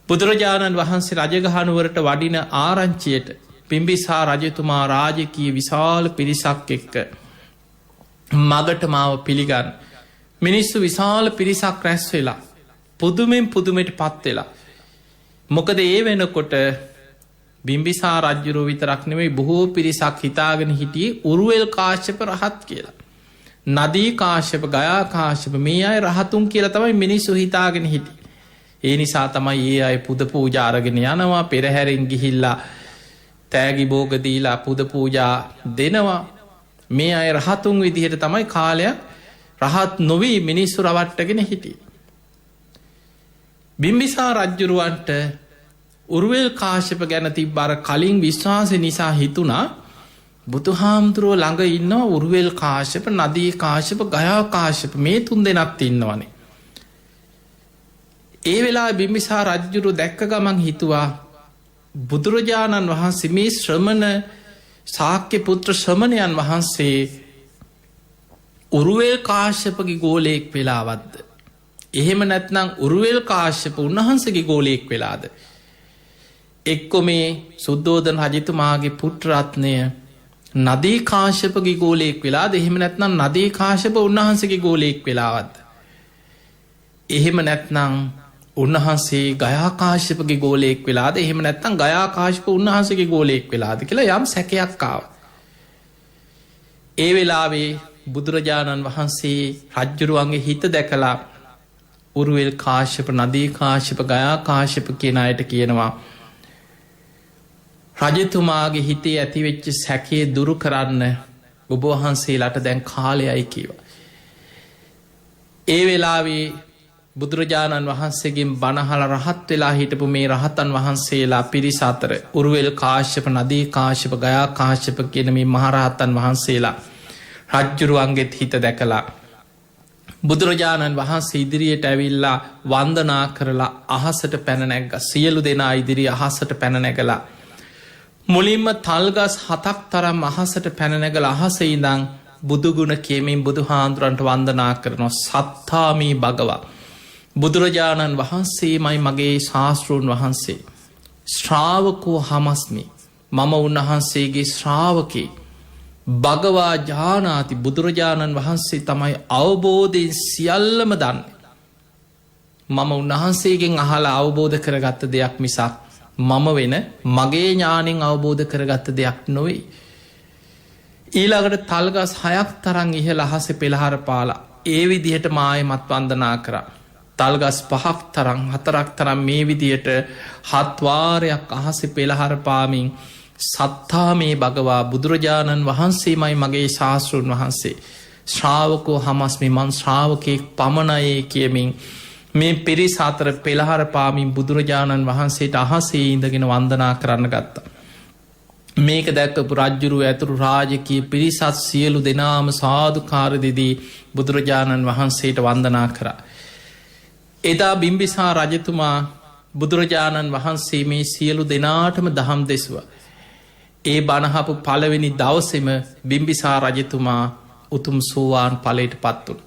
බුදුරජාණන් වහන්සේ රජගහනුවරට වඩින ආරංචියට පිම්බිසා රජතුමා රාජකී විශාල පිරිසක් එක්ක මගට මාව පිළිගන්න. මිනිස්සු විශාල පිරිසක් රැස් වෙලා පුදුමෙන් පුදුමට පත්වෙලා. මොකද ඒ වෙනකොට බිම්බිසා රජ්ජුරුව විතරක් නෙවෙයි බොහෝ පිරිසක් හිතාගෙන හිටියේ උරුවෙල් කාශ්‍යප රහත් කියලා. නදී කාශ්‍යප ගයා කාශ්‍යප මේ අය රහතුන් කියලා තමයි මිනිස්සු හිතාගෙන හිටි. ඒ නිසා තමයි ඒ අය පුද පූජාරගෙන යනවා පෙරහැරෙන් ගිහිල්ලා තෑගි බෝගදීලා පුද පූජා දෙනවා. මේ අය රහතුන් විදිහට තමයි කාලයක් රහත් නොවී මිනිස්සු රවට්ටගෙන හිටි. බිම්බිසා රජ්ජුරුවන්ට උරුවෙල් කාශ්‍යප ගැන තිබ්බර කලින් විශ්වාස නිසා හිතුනා බුදුහාමුදුරුව ළඟ ඉන්න උරුවෙල් කාශ්‍යප නදී කාශ්‍යප ගයා කාශ්‍යප මේ තුන් දෙනත් ඉන්නවනේ. ඒ වෙලා බිම්බිසා රජ්ජුරු දැක්ක ගමන් හිතුවා බුදුරජාණන් වහන්සේ මේ ශ්‍රමණ ශාක්‍ය පුත්‍ර ශ්‍රමණයන් වහන්සේ උරුවෙල් කාශ්‍යපගේ ගෝලයෙක් වෙලාවත්ද. එහෙම නැත්නම් උරුවෙල් කාශ්‍යප උන්වහන්සේගේ ගෝලයෙක් වෙලාද. එක්කො මේ සුද්දෝදන රජතුමාගේ පුට්‍රත්නය නදී කාශ්‍යපගේ ගෝලයෙක් වෙලාද. එහෙම නැත්නම් නදී කාශ්‍යප උන්වහන්සේගේ ගෝලයෙක් වෙලාවත්ද. එහෙම නැත්නම් උන්වහන්සේ ගයාකාශ්‍යපගේ ගෝලයෙක් වෙලාද. එහෙම නැත්නම් ගයාකාශ්‍යප උන්වහන්සේගේ ගෝලයෙක් වෙලාද කියලා යම් සැකයක් ආව. ඒ වෙලාවේ බුදුරජාණන් වහන්සේ රජ්ජුරුවන්ගේ හිත දැකලා උරුවෙල් කාශ්‍යප නදී කාශ්‍යප ගයාකාශ්‍යප කියන අයට කියනවා රජතුමාගේ හිතේ ඇතිවෙච්ච සැකේ දුරු කරන්න ඔබවහන්සේලාට දැන් කාලයයි කියව. ඒ වෙලාවේ බුදුරජාණන් වහන්සේගෙන් බණහල රහත් වෙලා හිටපු මේ රහතන් වහන්සේලා පිරිස අතර උරුවෙල් කාශ්‍යප නදී කාශ්‍යප ගයා කාශ්‍යප කියන මේ මහරහතන් වහන්සේලා රජ්ජුරුවන්ගෙත් හිත දැකලා බුදුරජාණන් වහන්සේ ඉදිරියට ඇවිල්ලා වන්දනා කරලා අහසට පැන නැග්ග. සියලු දෙනා ඉදිරි අහසට පැන නැගලා මුලින්ම තල්ගස් 7ක් තරම් අහසට පැන නැගලා අහසේ ඉඳන් බුදුගුණ කියමින් බුදුහාඳුරන්ට වන්දනා කරනවා. සත්තාමී භගවා බුදුරජාණන් වහන්සේමයි මගේ ශාස්තෘන් වහන්සේ. ශ්‍රාවකෝ හමස්මි මම උන්වහන්සේගේ ශ්‍රාවකේ. භගවා ජානාති බුදුරජාණන් වහන්සේ තමයි අවබෝධයෙන් සියල්ලම දන්න. මම උන්වහන්සේගෙන් අහලා අවබෝධ කරගත්ත දෙයක් මිසක් මම වෙන මගේ ඥානෙන් අවබෝධ කරගත්ත දෙයක් නොවෙයි. ඊළඟට තල්ගස් 6ක් තරන් ඉහළ අහස පෙළහර පාලා ඒ විදිහට මායමත් වන්දනා කරා. තල්ගස් 5ක් තරම් 4ක් තරම් මේ විදියට 7 වාරයක් අහස පෙළහර පාමින් සත්තා මේ භගවා බුදුරජාණන් වහන්සේමයි මගේ ශාස්තෘන් වහන්සේ. ශ්‍රාවකෝ හමස්මි මන් ශ්‍රාවකයෙක් පමණයේ කියමින් මේ පිරිස අතර පෙළහර පාමින් බුදුරජාණන් වහන්සේට අහසේ ඉඳගෙන වන්දනා කරන්න ගත්තා. මේක දැක්කපු රජ්ජුරුව ඇතුරු රාජකී පිරිසත් සියලු දෙනාම සාධුකාර දෙදී බුදුරජාණන් වහන්සේට වන්දනා කරා. එදා බිම්බිසා රජතුමා බුදුරජාණන් වහන්සේ මේ සියලු දෙනාටම දහම් දෙසුව. ඒ බණහපු පළවෙනි දවසෙම බිම්බිසා රජතුමා උතුම් සෝවාන් ඵලයට පත්වුණ.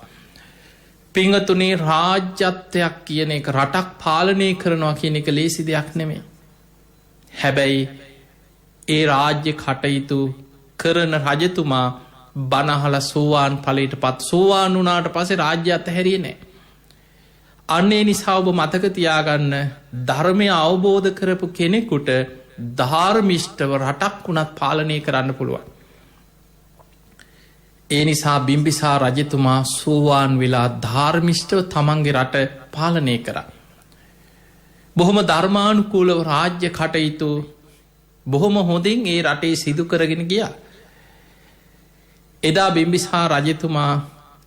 පිංගතුනේ රාජ්‍යත්වයක් කියන එක රටක් පාලනය කරනවා කියන එක ලේසි දෙයක් නෙමේ. හැබැයි ඒ රාජ්‍ය කටයුතු කරන රජතුමා බණහල සෝවාන් ඵලයට පත් සෝවාන් වුණාට පස්සේ රාජ්‍ය අතහැරියේ නෑ. අන්නේ නිසා ඔබ මතක තියාගන්න ධර්මය අවබෝධ කරපු කෙනෙකුට ධාර්මිෂ්ඨව රටක් වුණත් පාලනය කරන්න පුළුවන්. ඒ නිසා බිම්බිසා රජතුමා සෝවාන් වෙලා ධාර්මිෂ්ඨව තමන්ගේ රට පාලනය කරා. බොහොම ධර්මානුකූලව රාජ්‍ය කටයුතු බොහොම හොඳින් ඒ රටේ සිදු කරගෙන ගියා. එදා බිම්බිසා රජතුමා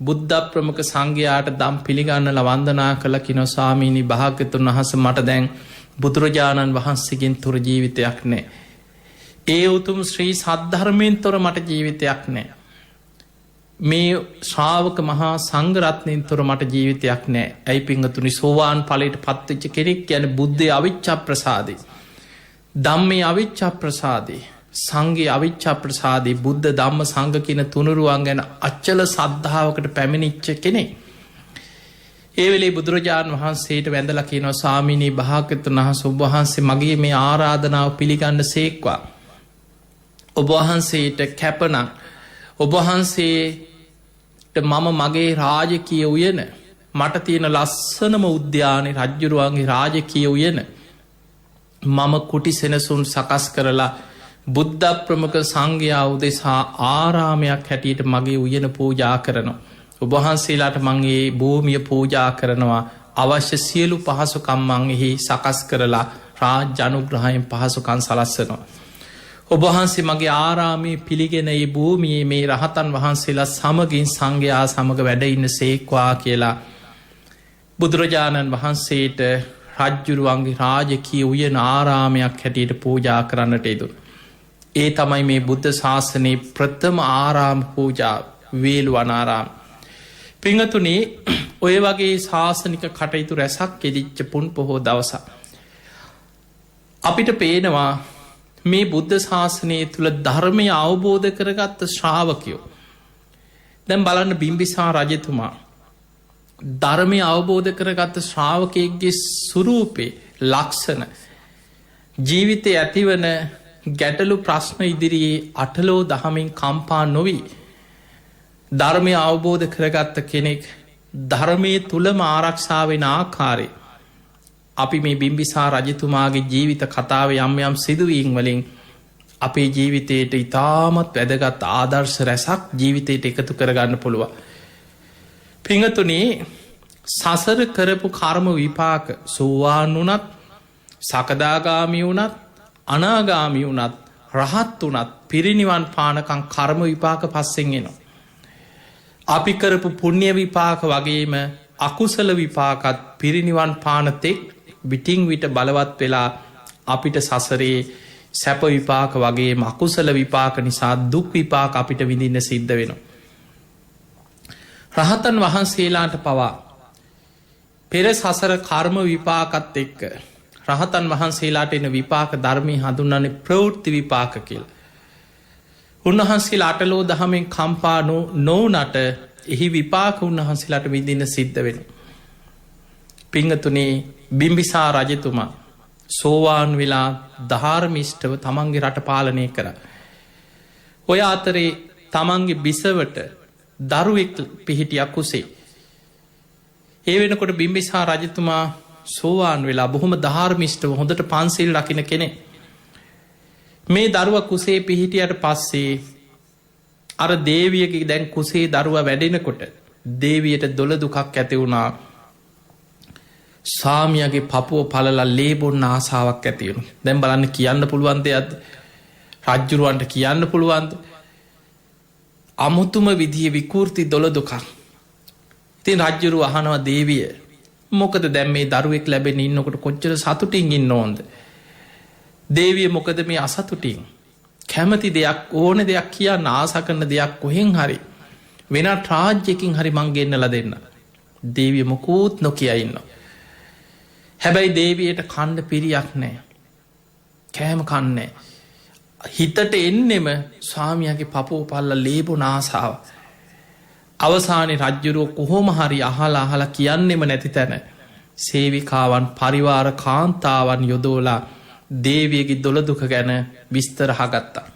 බුද්ධ ප්‍රමුඛ සංඝයාට දම් පිළිගන්නල වන්දනා කළ කිනෝ ස්වාමීනි භාග්‍යතුන් වහන්සේ මට දැන් බුදුරජාණන් වහන්සේගෙන් තොර ජීවිතයක් නෑ. ඒ උතුම් ශ්‍රී සද්ධර්මයෙන් තොර මට ජීවිතයක් නෑ. මේ ශ්‍රාවක මහා සංඝරත්නයෙන් තොර මට ජීවිතයක් නෑ. ඇයි පිංගතුනි සෝවාන් ඵලයට පත්වෙච්ච කෙනෙක් කියන්නේ බුද්ධේ අවිච්ඡා ප්‍රසාදේ. ධම්මේ අවිච්ඡා ප්‍රසාදේ. සංඝේ අවිච්ඡා ප්‍රසාදේ බුද්ධ ධම්ම සංඝ කියන තුනුරුවන් ගැන අචල සද්ධාවකට පැමිණිච්ච කෙනෙක්. ඒ වෙලේ බුදුරජාණන් වහන්සේට වැඳලා කියනවා ස්වාමීනි භාග්‍යවතුන් වහන්සේ ඔබ වහන්සේ මගේ මේ ආරාධනාව පිළිගන්න සේක්වා. ඔබ වහන්සේට කැපනම් ඔබ වහන්සේට මම මගේ රාජකීය උයන මට තියෙන ලස්සනම උද්‍යානයේ රජ්ජුරුවන්ගේ රාජකීය උයන මම කුටි සෙනසුන් සකස් කරලා බුද්ධ ප්‍රමුඛ සංඝයා උදෙසා ආරාමයක් හැටියට මගේ උයන පූජා කරනවා. ඔබ වහන්සේලාට මං ඒ භූමිය පූජා කරනවා. අවශ්‍ය සියලු පහසුකම් මං එහි සකස් කරලා රාජ්‍ය අනුග්‍රහයෙන් පහසුකම් සලස්සනවා. ඔබ වහන්සේ මගේ ආරාමයේ පිළිගෙන ඒ භූමියේ මේ රහතන් වහන්සේලා සමගින් සංඝයා සමග වැඩ ඉන්න සේක්වා කියලා බුදුරජාණන් වහන්සේට රජ්ජුරුවන්ගේ රාජකීය උයන ආරාමයක් හැටියට පූජා කරන්නට යෙදුණා. ඒ තමයි මේ බුද්ධ ශාසනයේ ප්‍රථම ආරාම පූජා වේළුවනාරාම. පිංගතුනි ඔය වගේ ශාසනික කටයුතු රැසක් යෙදිච්ච පුන් පොහෝ දවසක්. අපිට පේනවා මේ බුද්ධ ශාසනය තුළ ධර්මය අවබෝධ කරගත්ත ශ්‍රාවකයෝ දැන් බලන්න බිම්බිසා රජතුමා ධර්මය අවබෝධ කරගත්ත ශ්‍රාවකයෙක්ගේ සුරූපේ ලක්ෂණ ජීවිතය ඇතිවන ගැටලු ප්‍රශ්න ඉදිරියේ අටලෝ දහමින් කම්පා නොවී ධර්මය අවබෝධ කරගත්ත කෙනෙක් ධර්මය තුළම ආරක්ෂාවෙන ආකාරය අපි මේ බිම්බිසා රජතුමාගේ ජීවිත කතාව යම් යම් සිදුවීම් වලින් අපේ ජීවිතයට ඉතාමත් වැදගත් ආදර්ශ රැසක් ජීවිතයට එකතු කරගන්න පුළුවන්. පිංහතුනේ සසර කරපු කර්ම විපාක සෝවාන් වුනත් සකදාගාමි වුනත් අනාගාමි වුනත් රහත් වනත් පිරිනිවන් පානකං කර්ම විපාක පස්සෙන් එනවා. අපි කරපු පුුණ්්‍ය විපාක වගේම අකුසල විපාකත් පිරිනිවන් පානතෙක් විටිං විට බලවත් වෙලා අපිට සසරේ සැප විපාක වගේ අකුසල විපාක නිසා දුක් විපාක අපිට විඳින්න සිද්ධ වෙනවා. රහතන් වහන්සේලාට පවා පෙර සසර කර්ම විපාකත් එක්ක රහතන් වහන්සේලාට එන විපාක ධර්මය හඳුන්නන්නේ ප්‍රවෘත්ති විපාක කියල. උන්වහන්සේලා අටලෝ දහමෙන් කම්පා නොවනට එහි විපාක උන්වහන්සේලාට විඳින්න සිද්ධ වෙන. පිංහතුනේ බිම්බිසා රජතුමා සෝවාන් වෙලා ධාර්මිෂ්ටව තමන්ගේ රට පාලනය කර. ඔය අතරේ තමන්ගේ බිසවට දරුවෙක් පිහිටියක් කුසේ. ඒ වෙනකොට බිම්බිසා රජතුමා සෝවාන් වෙලා බොහොම ධාර්මිෂ්ටව හොඳට පන්සිල් රකින කෙනෙ. මේ දරුව කුසේ පිහිටියට පස්සේ අර දේවියගේ දැන් කුසේ දරුව වැඩෙනකොට දේවියට දොළ දුකක් ඇති වුණා. සාමියගේ පපුුව පලලා ලේබොන්න ආසාාවක් ඇතිවුණු. දැම් බලන්න කියන්න පුළුවන්ද අද රජ්ජුරුවන්ට කියන්න පුළුවන්ද. අමුතුම විදිහ විකෘති දොළ දුකක්. ඉතින් රජ්ජුරු අහනවා දේවිය මොකද දැම් මේ දරුවෙක් ලැබෙන ඉන්නකොට කොච්චර සතුටින් ඉන්න ඕොන්ද. දේවිය මොකද මේ අසතුටින් කැමති දෙයක් ඕන දෙයක් කියන්න ආස කරන දෙයක් කොහෙන් හරි වෙන රාජ්‍යකින් හරි මංගෙන්න්නල දෙන්න. දේවිය මොකූත් නොකිය ඉන්න. හැබැයි දේවියට කණ්ඩ පිරියක් නෑ කෑම කන්නේ. හිතට එන්නෙම ස්වාමියගේ පපෝ පල්ල ලේබු නාසාාව. අවසානය රජ්ජුරුව කොහොම හරි අහලා අහලා කියන්නෙම නැති තැන සේවිකාවන් පරිවාර කාන්තාවන් යොදෝලා දේවියගේ දොළදුක ගැන විස්තරහගත්තා.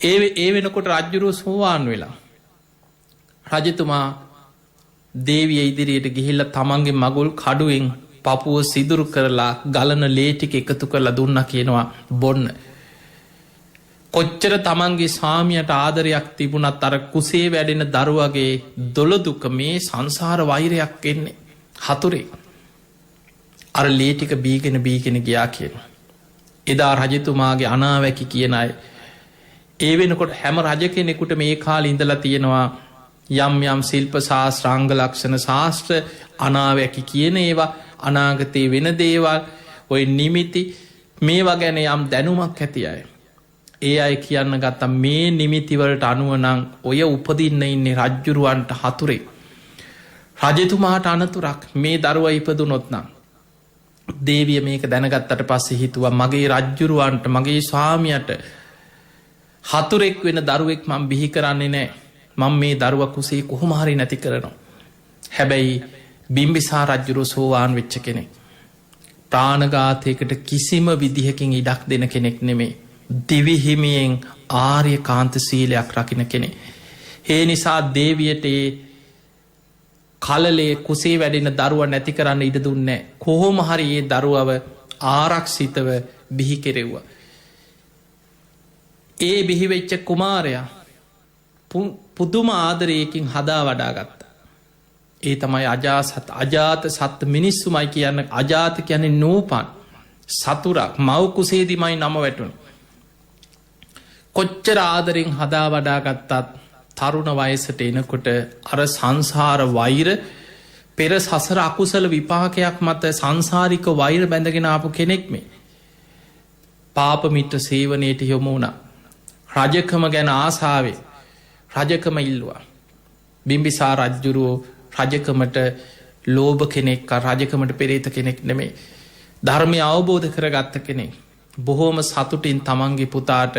ඒ වෙනකොට රජ්ජුරුව සෝවාන් වෙලා රජතුමා දේවිය ඉදිරියට ගිහිල්ල තමන්ගේ මගුල් කඩුවෙන් පපුුව සිදුරු කරලා ගලන ලේටික එකතු කරලා දුන්න කියනවා බොන්න. කොච්චර තමන්ගේ සාමියට ආදරයක් තිබුණත් අර කුසේ වැඩෙන දරුවගේ දොළදුක මේ සංසාර වෛරයක් එන්නේ හතුරේ. අර ලේටික බීගෙන ගියා කියන. එදා රජතුමාගේ අනාවැකි කියන අය. ඒ වෙනකොට හැම රජ කෙනෙකුට මේ කාල ඉඳලා තියෙනවා යම් යම් ශිල්ප ශාස්ත්‍රාංග ලක්ෂණ ශාස්ත්‍ර අනාවැකි කියන ඒවා අනාගතයේ වෙන දේවල් ඔය නිමිති මේවා ගැන යම් දැනුමක් ඇති අය. ඒ අය කියන්න ගත්තා මේ නිමිතිවලට අනුවනං ඔය උපදින්න ඉන්නේ රජ්ජුරුවන්ට හතුරේ. රජතුමාට අනතුරක් මේ දරුව ඉපදුනොත්නම්. දේවිය මේක දැනගත්තට පස්සේ හිතුව මගේ රජ්ජුරුවන්ට මගේ ස්වාමියට හතුරෙක් වෙන දරුවෙක් මං බිහි කරන්නේ නෑ. මං මේ දරුව කුසේ කොහොමහරි නැති කරනවා. හැබැයි බිම්බිසා රජ්ජුරු සෝවාන් වෙච්ච කෙනෙක්. ප්‍රාණඝාතයකට කිසිම විදිහකින් ඉඩක් දෙන කෙනෙක් නෙමේ. දිවිහිමියෙන් ආර්ය කාන්ත සීලයක් රකින කෙනෙ. ඒ නිසා දේවියට කලලේ කුසේ වැඩෙන දරුව නැති කරන්න ඉඩ දුන්නේ කොහොම හරි ඒ දරුවව ආරක්ෂිතව බිහි කෙරෙව්ව. ඒ බිහිවෙච්ච කුමාරයා පුදුම ආදරයකින් හදා වඩාගත්ත. ඒ තමයි අජාත සත්ත මිනිස්සුමයි කියන්න අජාත කියන නූපන් සතුරක් මවකුසේදිමයි නම වැටුණු. කොච්චර ආදරෙන් හදා වඩාගත්තත් තරුණ වයසට එනකොට අර සංසාර වෛර පෙර සසර අකුසල විපාකයක් මත සංසාරික වෛර බැඳගෙන ආපු කෙනෙක් මේ. පාපමිත්‍ර සේවනයට යොමුණ රජකම ගැන ආසාාවේ රජකම ඉල්ලවා. බිම්බිසා රජ්ජුරුවෝ රජකමට ලෝභ කෙනෙක් රජකමට පෙරේත කෙනෙක් නෙමේ. ධර්මය අවබෝධ කරගත්ත කෙනෙක්. බොහෝම සතුටින් තමන්ගේ පුතාට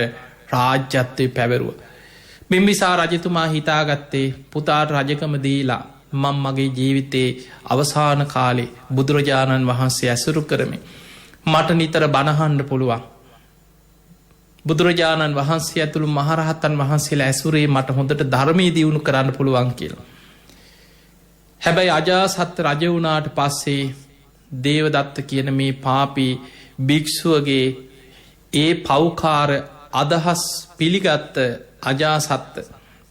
රාජ්‍යත්වය පැවරුව. බිම්බිසාර රජතුමා හිතාගත්තේ පුතාට රජකම දීලා මං මගේ ජීවිතයේ අවසාන කාලේ බුදුරජාණන් වහන්සේ ඇසුරු කරමි. මට නිතර බණහන්ඩ පුළුවන්. බුදුරජාණන් වහන්සේ ඇතුළු මහරහත්තන් වහන්සේලා ඇසුරේ මට හොඳට ධර්මය දියුණු කරන්න පුළුවන් කියලා. හැබැයි අජාසත් රජ වුණාට පස්සේ දේවදත්ත කියන මේ පාපී භික්ෂුවගේ ඒ පෞකාර අදහස් පිළිගත්ත අජාසත්ත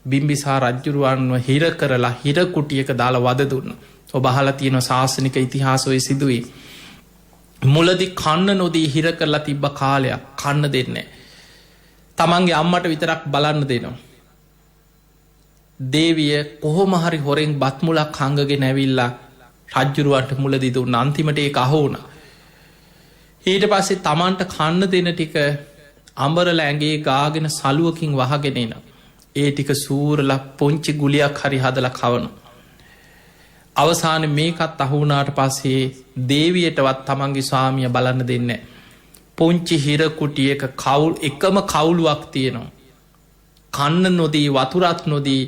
බිම්බිසා රජ්ජුරුවන්ව හිර කරලා හිරකුටියක දාලා වද දුන්න. ඔබ අහලා තියෙන ශාසනික ඉතිහාසය සිදුවේ. මුලදි කන්න නොදී හිර කරලා තිබ්බ කාලයක් කන්න දෙන්නේ. තමන්ගේ අම්මට විතරක් බලන්න දෙනවා. දේවිය කොහොම හරි හොරෙන් බත්මුලක් හංගගෙන ඇවිල්ලා රජ්ජුරුවන්ට මුලදි දුන්න. අන්තිමට ඒක අහෝන. ඊට පස්සේ තමන්ට කන්න දෙන ටික අඹරල ඇගේ ගාගෙන සලුවකින් වහගෙනන. ඒ ටික සූරල පොංචි ගුලියක් හරි හදල කවන. අවසාන මේකත් අහුනාට පස්සේ දේවියටවත් තමන්ගේ ස්වාමිය බලන්න දෙන්න. පොංචි හිරකුටියක කවුල් එකම කවුලුවක් තියෙනවා. කන්න නොදී වතුරත් නොදී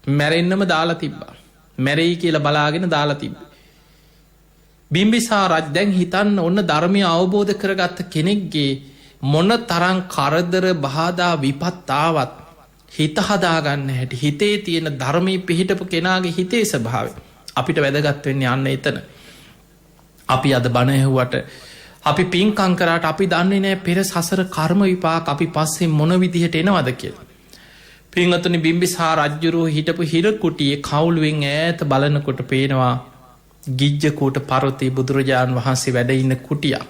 මැරෙන්න්නම දාලා තිබ්බා. මැරෙයි කියල බලාගෙන දාලා තිබ්බ. බිම්බිසා රජ දැන් හිතන්න ඔන්න ධර්මය අවබෝධ කරගත්ත කෙනෙක්ගේ මොන තරං කරදර බාධා විපත්තාවත් හිත හදාගන්න හැට හිතේ තියෙන ධර්මී පිහිටපු කෙනාගේ හිතේ ස්භාව අපිට වැදගත්වෙන්නේ යන්න එතන. අපි අද බණයහුවට අපි පින්කංකරට අපි දන්නේ නෑ පෙර සසර කර්ම විපාක අපි පස්සේ මොන විදිහට එනවද කියලා. පින්ගතුනි බිම්බිසා රජ්ජුරුව හිටපු හිරකුටියේ කවුලුවෙන් ඈත බලනකොට පේනවා ගිජ්ජකූට පරොතේ බුදුරජාණන් වහන්සේ වැඩඉන්න කුටියක්.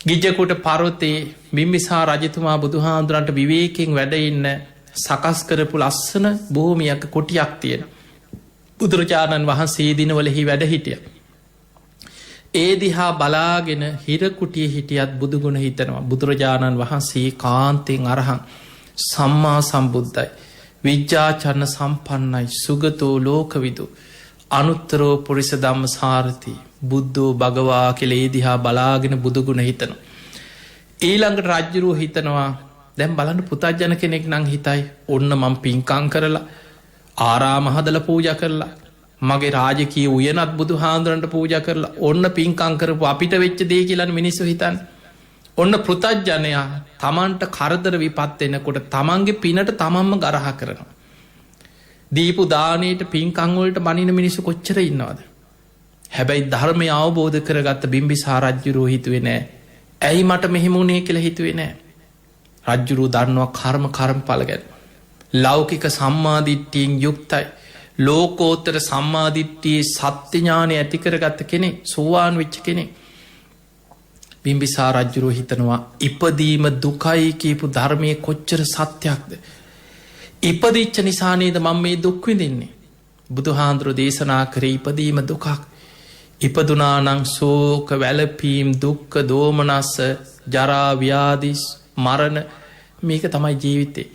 ගිජ්ජකොට පරොතේ බිම්බිසා රජතුමා බුදුහාන්දුරන්ට විවේකෙන් වැඩඉන්න සකස් කරපු ලස්සන බෝමියක කොටියක් තියෙන. බුදුරජාණන් වහන්සේ දිනවලෙහි වැඩ හිටිය. ඒ දිහා බලාගෙන හිරකුටිය හිටියත් බුදුගුණ හිතනවා. බුදුරජාණන් වහන්සේ කාන්තෙන් අරහන් සම්මා සම්බුද්ධයි. විජ්ජාචන්න සම්පන්නයි සුගතෝ ලෝකවිදු. අනුත්තරෝ පුරිස දම්ම සාරති බුද්ධෝ භගවා කෙලේ දිහා බලාගෙන බුදුගුණ හිතන. ඊළඟට රජ්ජුරුව හිතනවා දැම් බලන්න පුතජ්ජන කෙනෙක් නං හිතයි ඔන්න මං පින්කං කරලා ආරාමහදල පූජ කරලා මගේ රාජකී උයනත් බුදු හාන්දුරන්ට පූජ කරලා ඔන්න පින්කංකරපු අපිට වෙච්ච දේ කියලන් මිනිස්සු හිතන්. ඔන්න පෘතජ්ජනයා තමන්ට කරදර විපත්වෙනකොට තමන්ගේ පිනට තමන්ම ගරහ කරනවා. දීපු දානයට පින්කංවලට බනින මිනිස්සු කොච්චර ඉන්නවාද. හැබැයි ධර්මය අවබෝධ කරගත්ත බිම්බිසා රජ්ජුරුව හිතුවේ නෑ. ඇයි මට මෙහෙමුණේ කියල හිතුවේ නෑ. රජ්ජුරුව දන්නවා කර්ම කරම් පලගැන. ලෞකික සම්මාධිට්ටියෙන් යුක්තයි. ලෝකෝත්තර සම්මාධිට්ටියේ සත්‍යඥානය ඇතිකරගත්ත කෙනෙ සෝවාන් වෙච්ච කෙනෙ. බිම්බිසා රජ්ජුරුව හිතනවා ඉපදීම දුකයි කියපු ධර්මය කොච්චර සත්‍යයක්ද. ඉපදිච්ච නිසානේද මං මේ දුක්විදින්නේ. බුදු හාන්දුරු දේශනා කරේ ඉපදීම දුකක්. ඉපදුනානං සෝක වැලපීම් දුක්ක දෝමනස්ස ජරාව්‍යාදිස් මරණ මේක තමයි ජීවිතේ.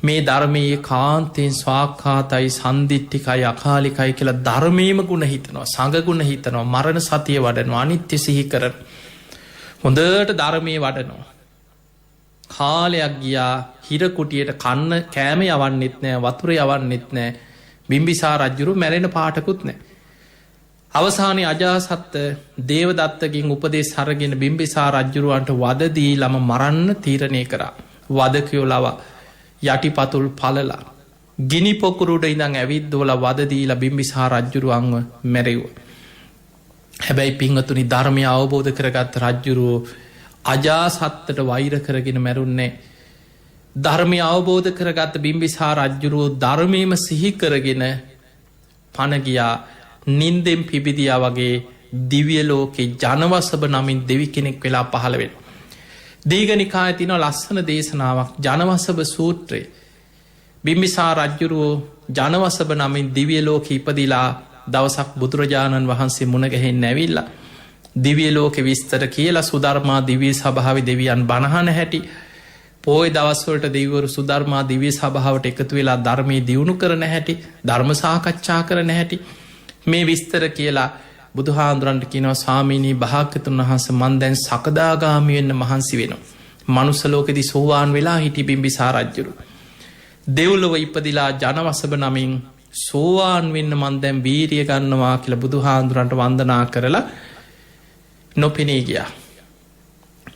මේ ධර්මයේ කාන්තයෙන් ස්වාක්කාතයි සන්දිිට්ටිකයි අකාලිකයි කියලා ධර්මීම ගුණ හිතනවා සඟගුණ හිතනවා මරණ සතිය වඩනවා අනිත්‍ය සිහි කරන. හොඳට ධර්මය වඩනවා. කාලයක් ගියා හිරකුටියට කන්න කෑම යවන්නෙත් නෑ වතුර යවන්නෙත් නෑ. බිම්බිසා රජ්ජුරු මැරෙන පාටකුත් නෑ. අවසානය අජාසත්ත දේවදත්තකින් උපදේ සරගෙන බිම්බිසා රජ්ජුරුවන්ට වදදී ළම මරන්න තීරණය කරා. වදකයෝ ලවා යටිපතුල් පලලා ගිනි පොකුරුට ඉඳං ඇවිද්දෝල වදදීලා බිම්බිසා රජ්ජුරුවන්ව මැරෙව්ව. හැබැයි පිංහතුනි ධර්මය අවබෝධ කරගත් රජ්ජුරුවෝ අජාසත්තට වෛර කරගෙන මැරුන්නේ. ධර්මය අවබෝධ කරගත්ත බිම්බිසා රජ්ජුරුවෝ ධර්මයම සිහි කරගෙන පණගියා නින්දෙම් පිබිදියා වගේ දිවියලෝකෙ ජනවසභ නමින් දෙවි කෙනෙක් වෙලා පහළවෙන. දීගනිකා තින ලස්සන දේශනාවක් ජනවසභ සූත්‍රය. බිම්බිසා රජ්ජුරුවෝ ජනවසභ නමින් දිවියලෝක ඉපදිලා දවසක් බුදුරජාණන් වහන්සේ මුණගැහෙන් නැවිල්ල. දිවියලෝක විස්තර කියලා සුධර්මා දිවී සභාව දෙවියන් බණහන හැටි පෝය දවස්වලට දෙවරු සුධර්මා දිවී සභාවට එකතු වෙලා ධර්මය දියුණු කරන හැටි ධර්ම සාකච්ඡා කරන හැටි මේ විස්තර කියලා බුදුහාන්දුරන්ට කියනව ස්වාමීනී භාග්‍යතුන් වහන්ස මන් දැන් සකදාගාමිවෙන්න මහන්සි වෙනවා. මනුස්ස ලෝකෙදි සෝවාන් වෙලා හිටි බිම්බිසාර රජ්ජුරු. දෙව්ලොව ඉපදිලා ජනවසභ නමින් සෝවාන් වෙන්න මන් දැන් වීරිය ගන්නවා කියලා බුදුහාඳුරන්ට වන්දනා කරලා නොපෙනී ගියා.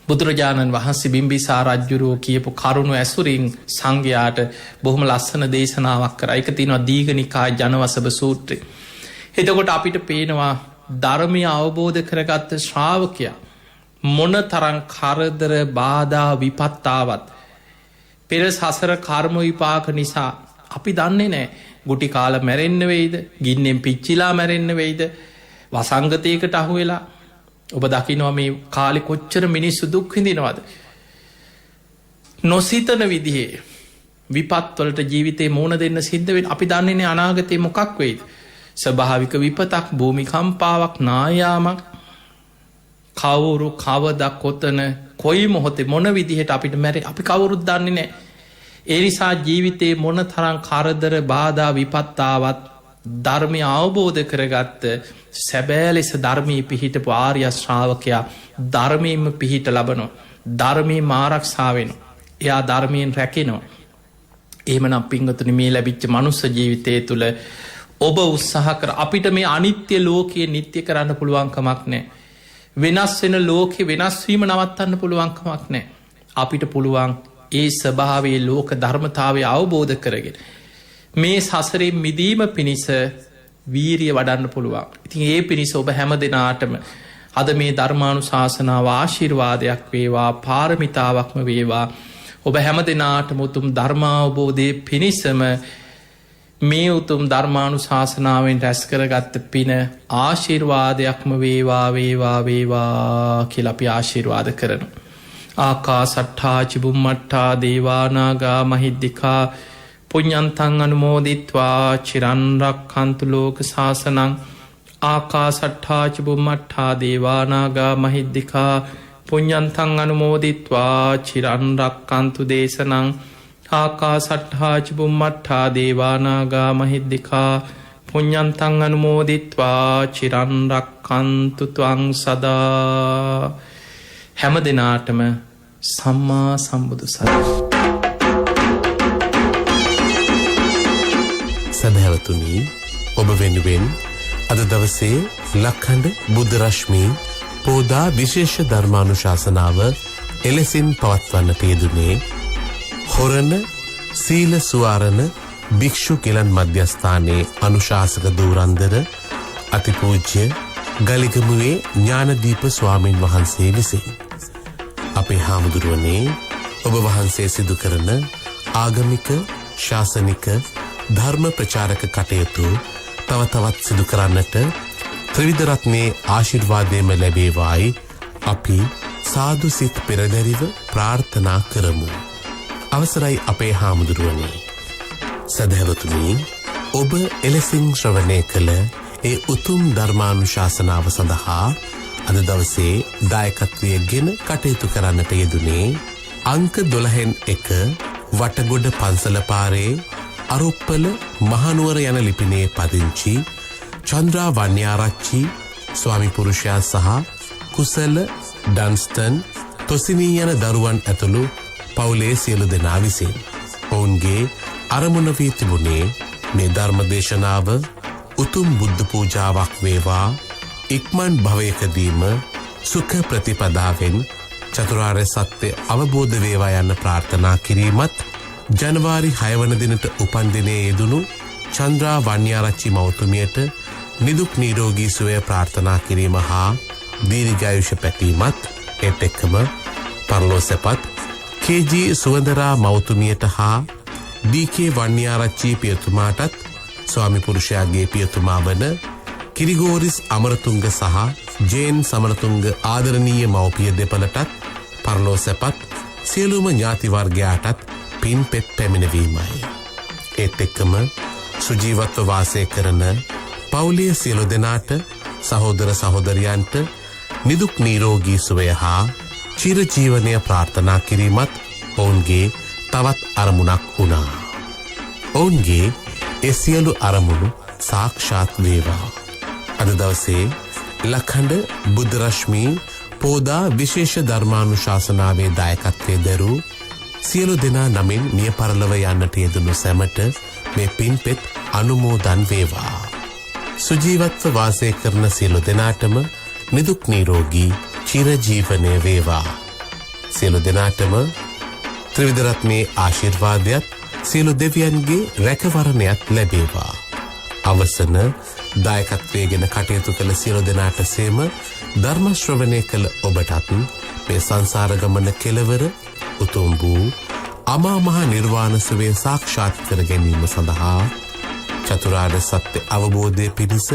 බුදුරජාණන් වහන්සේ බිම්බිසාර රජ්ජුරුවෝ කියපු කරුණු ඇසුරින් සංඝයාට බොහොම ලස්සන දේශනාවක් කරා. ඒක තියෙනවා දීඝනිකාය ජනවසභ සූත්‍රය. එතකොට අපිට පේනවා ධර්මය අවබෝධ කරගත්ත ශ්‍රාවකයා මොන තරම් කරදර බාධා විපත්තාවත් පෙර සසර කර්ම විපාක නිසා අපි දන්නේ නෑ ගුටි කාල මැරෙන්න වෙයිද, ගින්නෙන් පිච්චිලා මැරෙන්න වෙයිද, වසංගතයකට අහු වෙලා. ඔබ දකිනවා මේ කාලෙ කොච්චර මිනිස්සු දුක් විඳිනවද. නොසිතන විදිහේ විපත්වලට ජීවිතේ මෝන දෙන්න සිද්ධ වෙන. අපි දන්නේනේ අනාගතය මොකක් වෙයිද. ස්වභාවික විපතක්, භූමිකම්පාවක්, නායාමක්, කවුරු කවද කොතන කොයි මොහොතේ මොන විදිහට අපිට මැරෙයි අපි කවුරුත් දන්නේ නෑ. ඒ නිසා ජීවිතේ මොන තරම් කරදර බාධා විපත්තාවත් ධර්මය අවබෝධ කරගත්ත සැබෑ ලෙස ධර්මයේ පිහිටපු ආර්ය ශ්‍රාවකයා ධර්මයෙන්ම පිහිට ලබනවා. ධර්මයෙන් ආරක්ෂා වෙනවා. එයා ධර්මයෙන් රැකෙනවා. එහෙමනම් පින්වතුනි මේ ලැබිච්ච මනුස්ස ජීවිතය තුළ ඔබ උත්සාහ කර අපිට මේ අනිත්‍ය ලෝකයේ නිත්‍ය කරන්න පුළුවන් කමක් නැහැ. වෙනස් වෙන ලෝකෙ වෙනස් වීම නවත්තන්න පුළුවන් කමක් නැහැ. අපිට පුළුවන් ඒ ස්වභාවයේ ලෝක ධර්මතාවය අවබෝධ කරගෙන මේ සසරේ මිදීම පිණිස වීරිය වඩන්න පුළුවන්. ඉතින් ඒ පිණිස ඔබ හැම දෙනාටම අද මේ ධර්මානුශාසනාව ආශිර්වාදයක් වේවා, පාරමිතාවක්ම වේවා. ඔබ හැම දෙනාටම උතුම් ධර්මාවබෝධය පිණිසම මේ උතුම් ධර්මානුශාසනාවෙන් රැස් කරගත්ත පින ආශිර්වාදයක්ම වේවා වේවා වේවා කියලා අපි ආශිර්වාද කරනවා. ආකාසට්ඨා චුම්මට්ඨා දේවානාගා මහිද්దికා පුඤ්ඤන්තං අනුමෝදිත්වා චිරන් රක්ඛන්තු ලෝක සාසනං. ආකාසට්ඨා චුම්මට්ඨා දේවානාගා මහිද්దికා පුඤ්ඤන්තං අනුමෝදිත්වා චිරන් රක්ඛන්තු දේශනං. ආකාසට්ඨා චුම්මට්ඨා දේවානාගා මහිද්దికා පුඤ්ඤන්තං අනුමෝදිත්වා චිරන් රක්ඛන්තු ත්වං සදා. හැම දිනාටම සම්මා සම්බුදු සරණයි. සදහැවතුනි, ඔබ වෙනුවෙන් අද දවසේ ලක්ඛණ්ඩ බුද්ධ රශ්මී පෝදා විශේෂ ධර්මානුශාසනාව එලෙසින් පවත්වන්නට යෙදුනේ හොරණ සීල සුවාරණ භික්ෂු කෙලන් මධ්‍යස්ථානයේ අනුශාසක දූරන්දර අතිපූජ්‍ය ගලිගමුවේ ඥානදීප ස්වාමීන් වහන්සේ විසින්. අපේ හාමුදුරුවනේ ඔබ වහන්සේ සිදු කරන ආගමික ශාසනික ධර්ම ප්‍රචාරක කටයුතු තව තවත් සිදු කරන්නට ත්‍රිවිධ රත්නයේ ආශිර්වාදයම ලැබේවායි අපි සාදු සිත් පෙරදැරිව ප්‍රාර්ථනා කරමු. අවසරයි අපේ හාමුදුරුවනේ. සදහැවතුනි, ඔබ එලෙසින් ශ්‍රවණය කළ ඒ උතුම් ධර්මානුශාසනාව සඳහා අද දවසේ දායකත්වය ගෙන කටයුතු කරන්නට යෙදුනේ අංක 12 වටගොඩ පන්සල පාරේ අරුප්පල මහනුවර යන ලිපිනේ පදිංචි චන්ද්‍රා වන්‍යාරච්චි ස්වාමි පුරුෂයා සහ කුසල ඩන්ස්ටන් තොසිනී යන දරුවන් ඇතුළු පවුලේ සියලු දෙනා විසින්. ඔවුන්ගේ අරමුණ වී තිබුණේ මේ ධර්ම දේශනාව උතුම් බුද්ධ පූජාවක් වේවා, ඉක්මන් භවයකදීම සුඛ ප්‍රතිපදාවෙන් චතුරාර්ය සත්‍ය අවබෝධ වේවා යන්න ප්‍රාර්ථනා කිරීමත්, ජනවාරි 6 වන දිනට උපන් දිනයේ යෙදුණු චන්ද්‍රා වන්‍යාරච්චි මෞතුමියට නිදුක් නිරෝගී සුවය ප්‍රාර්ථනා කිරීම හා දීර්ඝායුෂ පැතීමත්, ඒත් එක්කම පරලෝසපත් කේ.ජී. සුවඳරා මෞතුමියට හා ඩී.කේ. වන්‍යාරච්චි පියතුමාටත් ස්වාමි පුරුෂයාගේ පියතුමා වන කිරිගෝරිස් අමරතුංග සහ ජේන් සමරතුංග ආදරණීය මව්පිය දෙපළටත් පරලෝසපත් සියලුම ඥාති වර්ගයාටත් පින්පෙත් පැමිණවීමයි. ඒත් එක්කම සුජීවත්ව වාසය කරන පවුලේ සියලු දෙනාට, සහෝදර සහෝදරියන්ට නිදුක් නිරෝගී සුවය හා චිරජීවනය ප්‍රාර්ථනා කිරීමත් ඔවුන්ගේ තවත් අරමුණක් වුණා. ඔවුන්ගේ ඒ සියලු අරමුණු සාක්ෂාත් වේවා. අද දවසේ ලක්ඛණ්ඩ බුද්ධ රශ්මී පෝදා විශේෂ ධර්මානුශාසනාවේ දායකත්වයේ දරූ සියලු දෙනා නමින් මිය පරලොව යන්නට යෙදුණු සැමට මේ පින්පෙත් අනුමෝදන් වේවා. සුජීවත්ව වාසය කරන සියලු දෙනාටම නිදුක් නිරෝගී චිරජීවනය වේවා. සියලු දෙනාටම ත්‍රිවිධ රත්නයේ ආශිර්වාදයත් සියලු දෙවියන්ගේ රැකවරණයත් ලැබේවා. අවසන දායකත්වයේ ගෙන කටයුතු කළ සියලු දෙනාට සේම ධර්ම ශ්‍රවණය කළ ඔබටත් මේ සංසාර ගමන කෙලවර උතුම් වූ අමා මහ නිර්වාණ සුවය සාක්ෂාත් කර ගැනීම සඳහා චතුරාර්ය සත්‍ය අවබෝධය පිණිස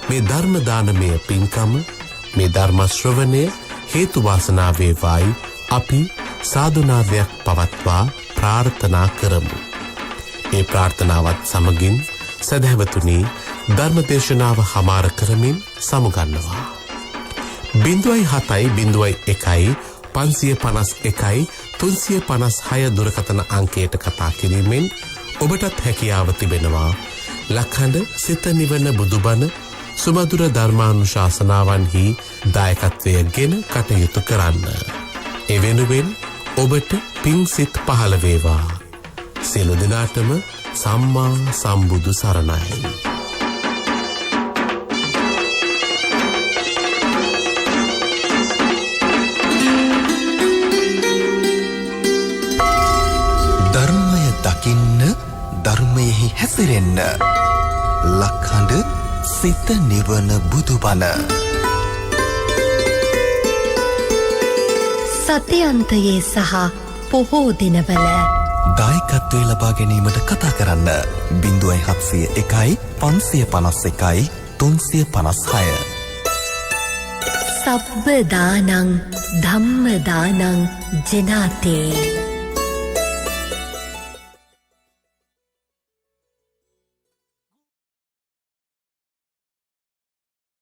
මේ ධර්ම දානමය පින්කම මේ ධර්ම ශ්‍රවණය හේතු වාසනා වේවායි අපි සාදුනාදයක් පවත්වා ප්‍රාර්ථනා කරමු. ඒ ප්‍රාර්ථනාවත් සමගින් සදහැවතුනි ධර්මදේශනාව හමාර කරමින් සමුගන්නවා. 0.7 දුරකථන අංකයට කතා කිරීමෙන් ඔබටත් හැකියාව තිබෙනවා ලක්හඬ සිත නිවන බුදුබණ සුමధుර ධර්මානුශාසනාවන්හි දායකත්වය ගෙන කටයුතු කරන්න. ඒ වෙනුවෙන් ඔබට පිං සිත් පහළ වේවා. සියලු දෙනාටම සම්මා සම්බුදු සරණයි. ධර්මය දකින්න ධර්මයෙහි හැසිරෙන්න ලක්හඬ සිත නිවන බුදුබණ සතියන්තයේ සහ පොහෝ දිනවල දායකත්වය ලබා ගැනීමට කතා කරන්න 0701 551 356 සබ්බ දානං ධම්ම දානං ජනාතේ